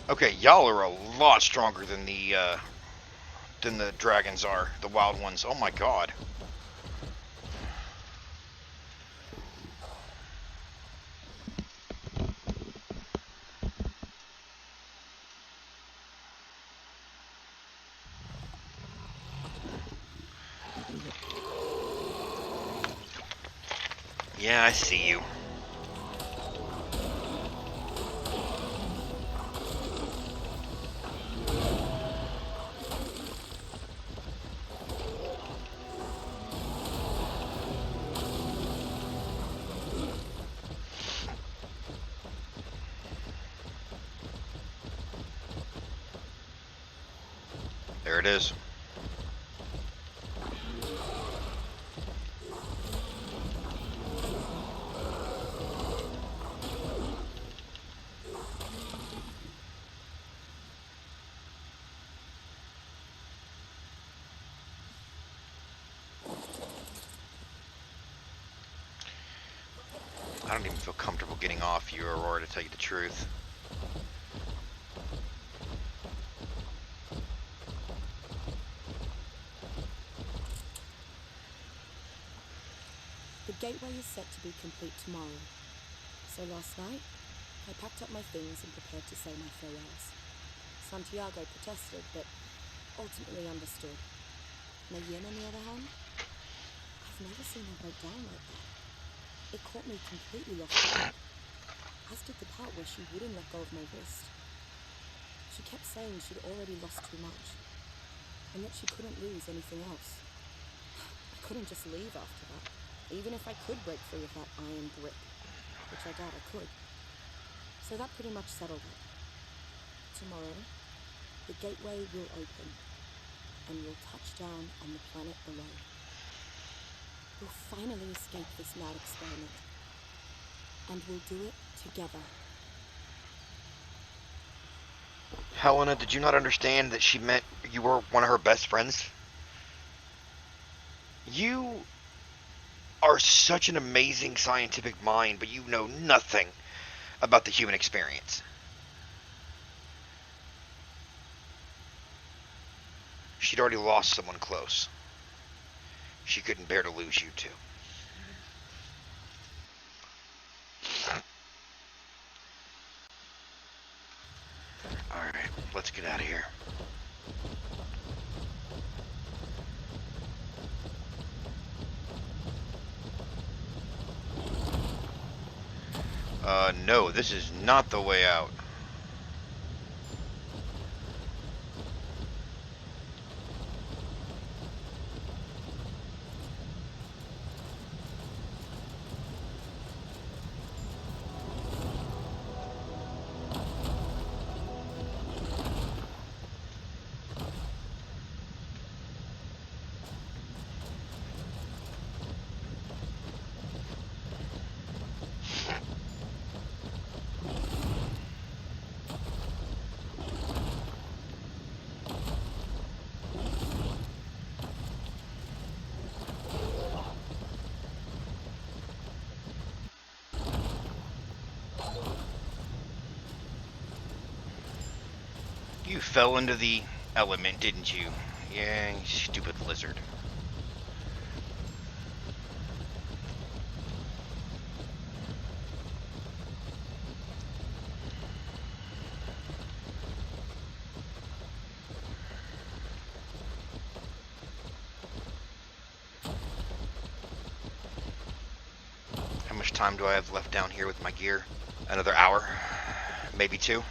Okay, y'all are a lot stronger than the dragons are, the wild ones. Oh my god. Yeah, I see you. There it is. I don't even feel comfortable getting off you, Aurora, to tell you the truth.
The gateway is set to be complete tomorrow. So last night, I packed up my things and prepared to say my farewells. Santiago protested, but ultimately understood. Mayenne, on the other hand, I've never seen her break down like that. It caught me completely off guard, as did the part where she wouldn't let go of my wrist. She kept saying she'd already lost too much, and that she couldn't lose anything else. I couldn't just leave after that, even if I could break free of that iron grip, which I doubt I could. So that pretty much settled it. Tomorrow, the gateway will open, and we'll touch down on the planet below. We'll finally escape this mad experiment, and we'll do it together.
Heleana, did you not understand that she meant you were one of her best friends? You are such an amazing scientific mind, but you know nothing about the human experience. She'd already lost someone close. She couldn't bear to lose you too. Let's get out of here. No, this is not the way out. You fell into the element, didn't you? Yeah, you stupid lizard. How much time do I have left down here with my gear? Another hour? Maybe 2?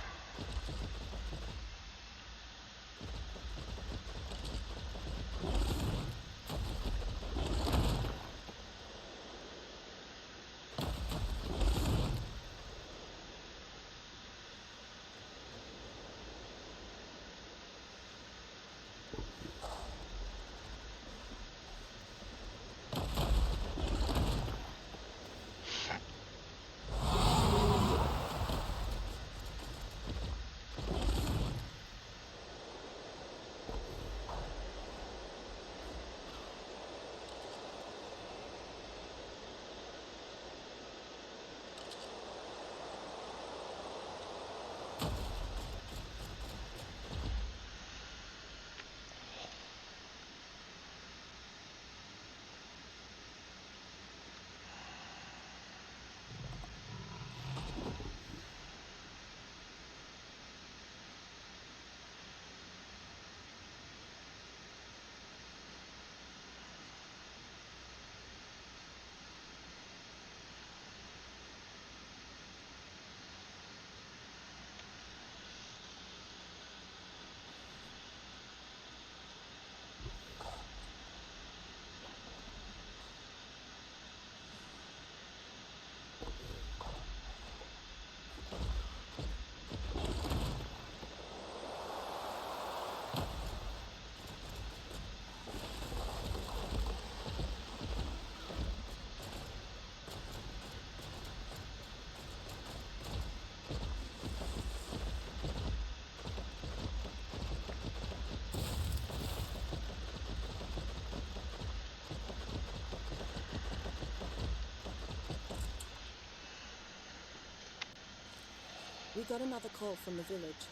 We got another call from the village,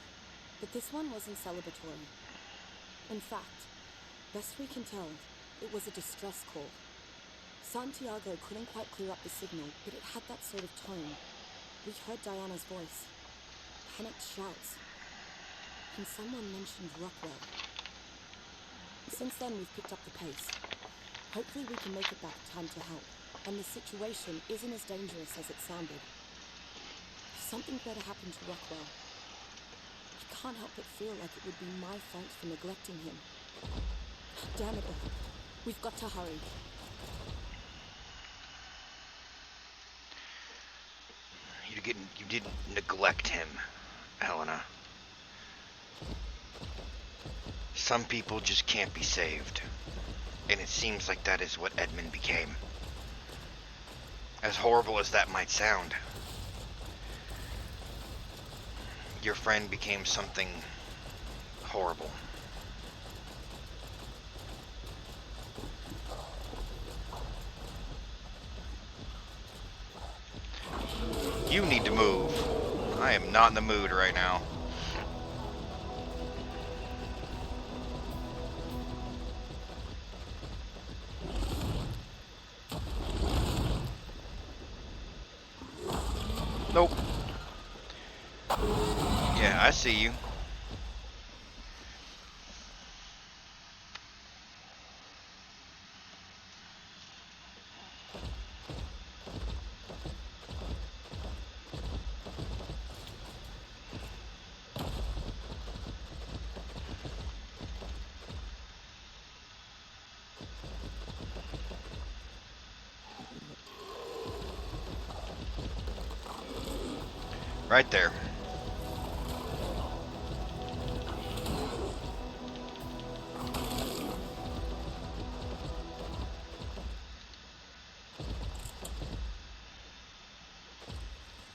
but this one wasn't celebratory. In fact, best we can tell, it was a distress call. Santiago couldn't quite clear up the signal, but it had that sort of tone. We heard Diana's voice, panicked shouts, and someone mentioned Rockwell. Since then, we've picked up the pace. Hopefully we can make it back in time to help, and the situation isn't as dangerous as it sounded. Something better happened to Rockwell. I can't help but feel like it would be my fault for neglecting him. Damn it all. We've got to hurry.
You didn't neglect him, Heleana. Some people just can't be saved. And it seems like that is what Edmund became. As horrible as that might sound. Your friend became something horrible. You need to move. I am not in the mood right now. Nope. Yeah, I see you. Right there.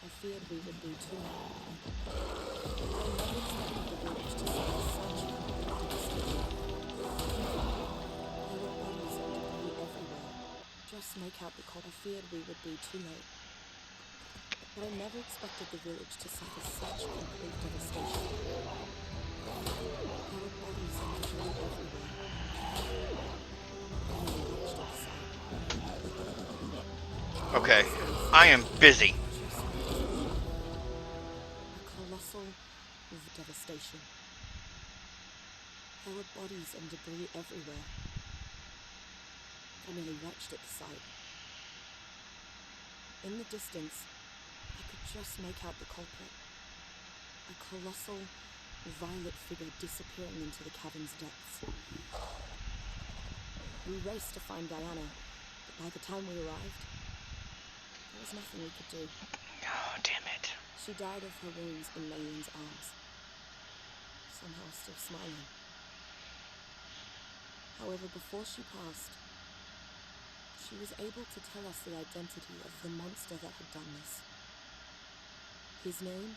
I feared we would be too late. I never expected the village to see such complete devastation. There were bodies and debris everywhere. Just make out the cop. I feared we would be too late. But I never expected the village to suffer such complete devastation. There were bodies and debris everywhere. I nearly watched at the sight.
Okay. I am busy.
A colossal devastation. There were bodies and debris everywhere. I nearly retched at the sight. In the distance, I could just make out the culprit. A colossal, violet figure disappearing into the cavern's depths. We raced to find Diana, but by the time we arrived, there was nothing we could do.
Oh, damn it.
She died of her wounds in Maylin's arms, somehow still smiling. However, before she passed, she was able to tell us the identity of the monster that had done this. His name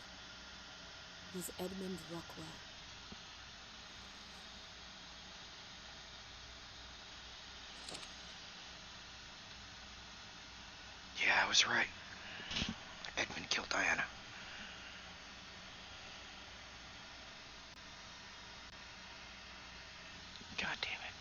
was Edmund Rockwell.
Yeah, I was right. Edmund killed Diana. God damn it.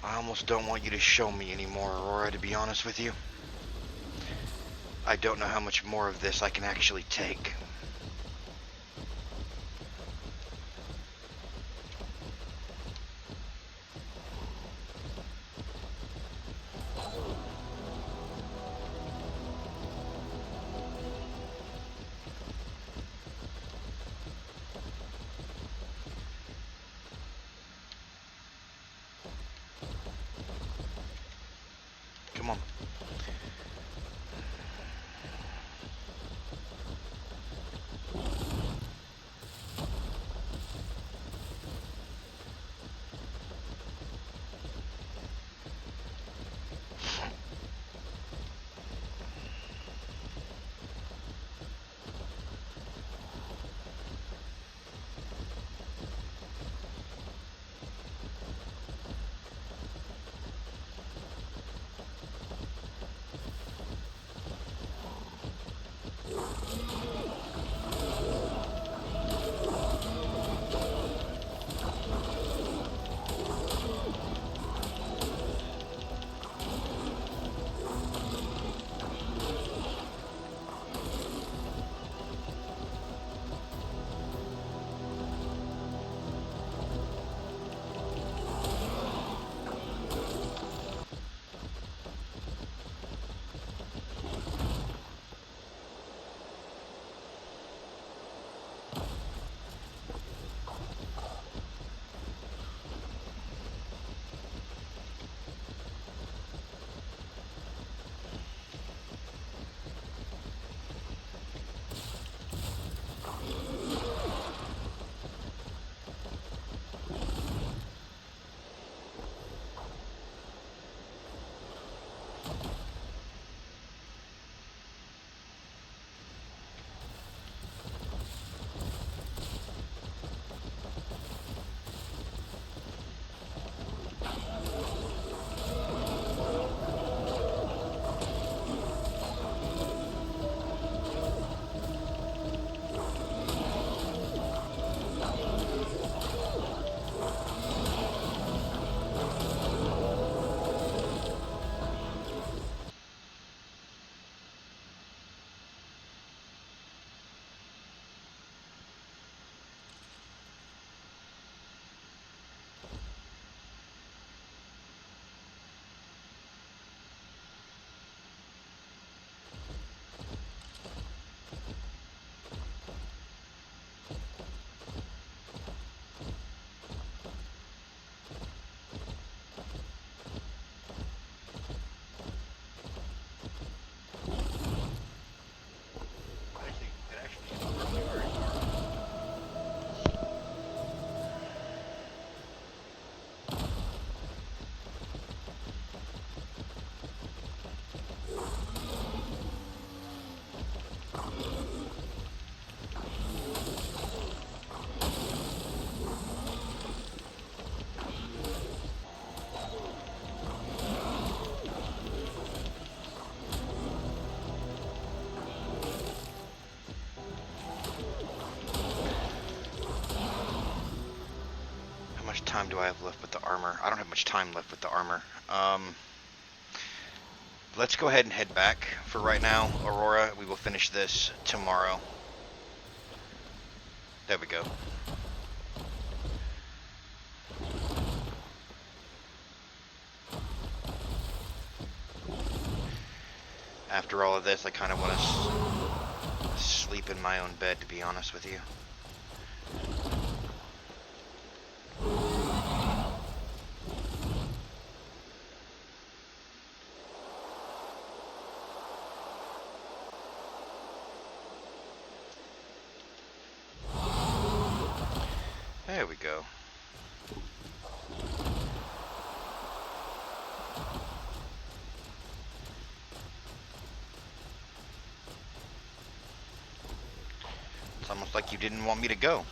I almost don't want you to show me anymore, Aurora, to be honest with you. I don't know how much more of this I can actually take. Come on. time do I have left with the armor? I don't have much time left with the armor. Let's go ahead and head back for right now, Aurora. We will finish this tomorrow. There we go. After all of this, I kind of want to sleep in my own bed, to be honest with you. There we go. It's almost like you didn't want me to go.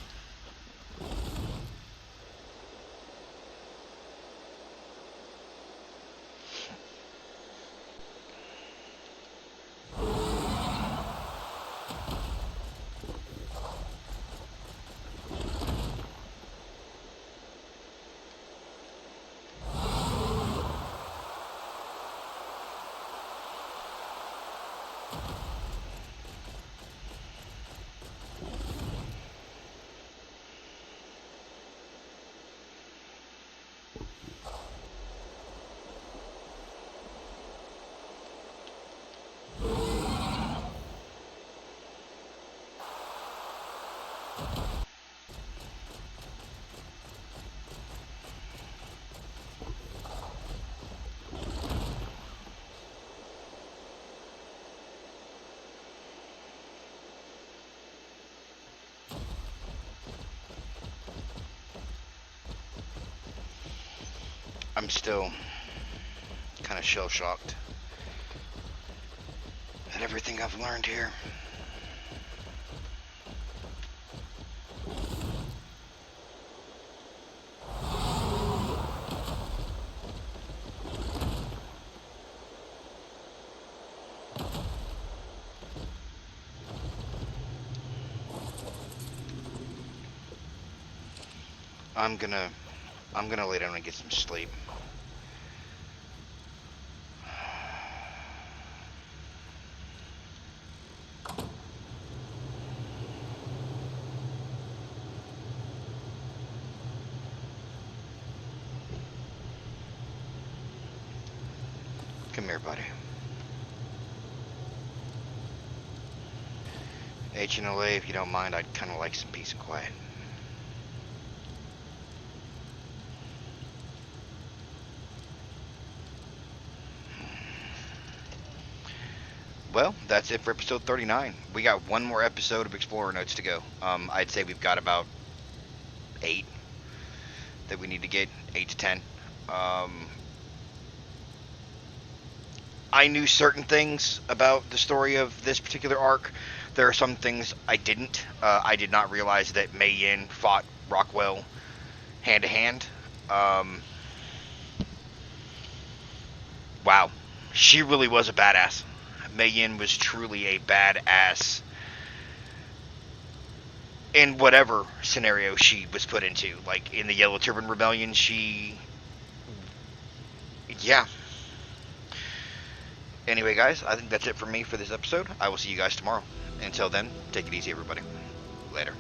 I'm still kind of shell-shocked at everything I've learned here. I'm gonna lay down and get some sleep. Come here, buddy. H&LA, if you don't mind, I'd kind of like some peace and quiet. Well, that's it for episode 39. We got one more episode of Explorer Notes to go. I'd say we've got about 8 that we need to get, 8 to 10. I knew certain things about the story of this particular arc. There are some things I didn't. I did not realize that Mei Yin fought Rockwell hand to hand. Wow, she really was a badass. Mei Yin was truly a badass in whatever scenario she was put into. Like in the Yellow Turban Rebellion, yeah. Anyway, guys, I think that's it for me for this episode. I will see you guys tomorrow. Until then, take it easy, everybody. Later.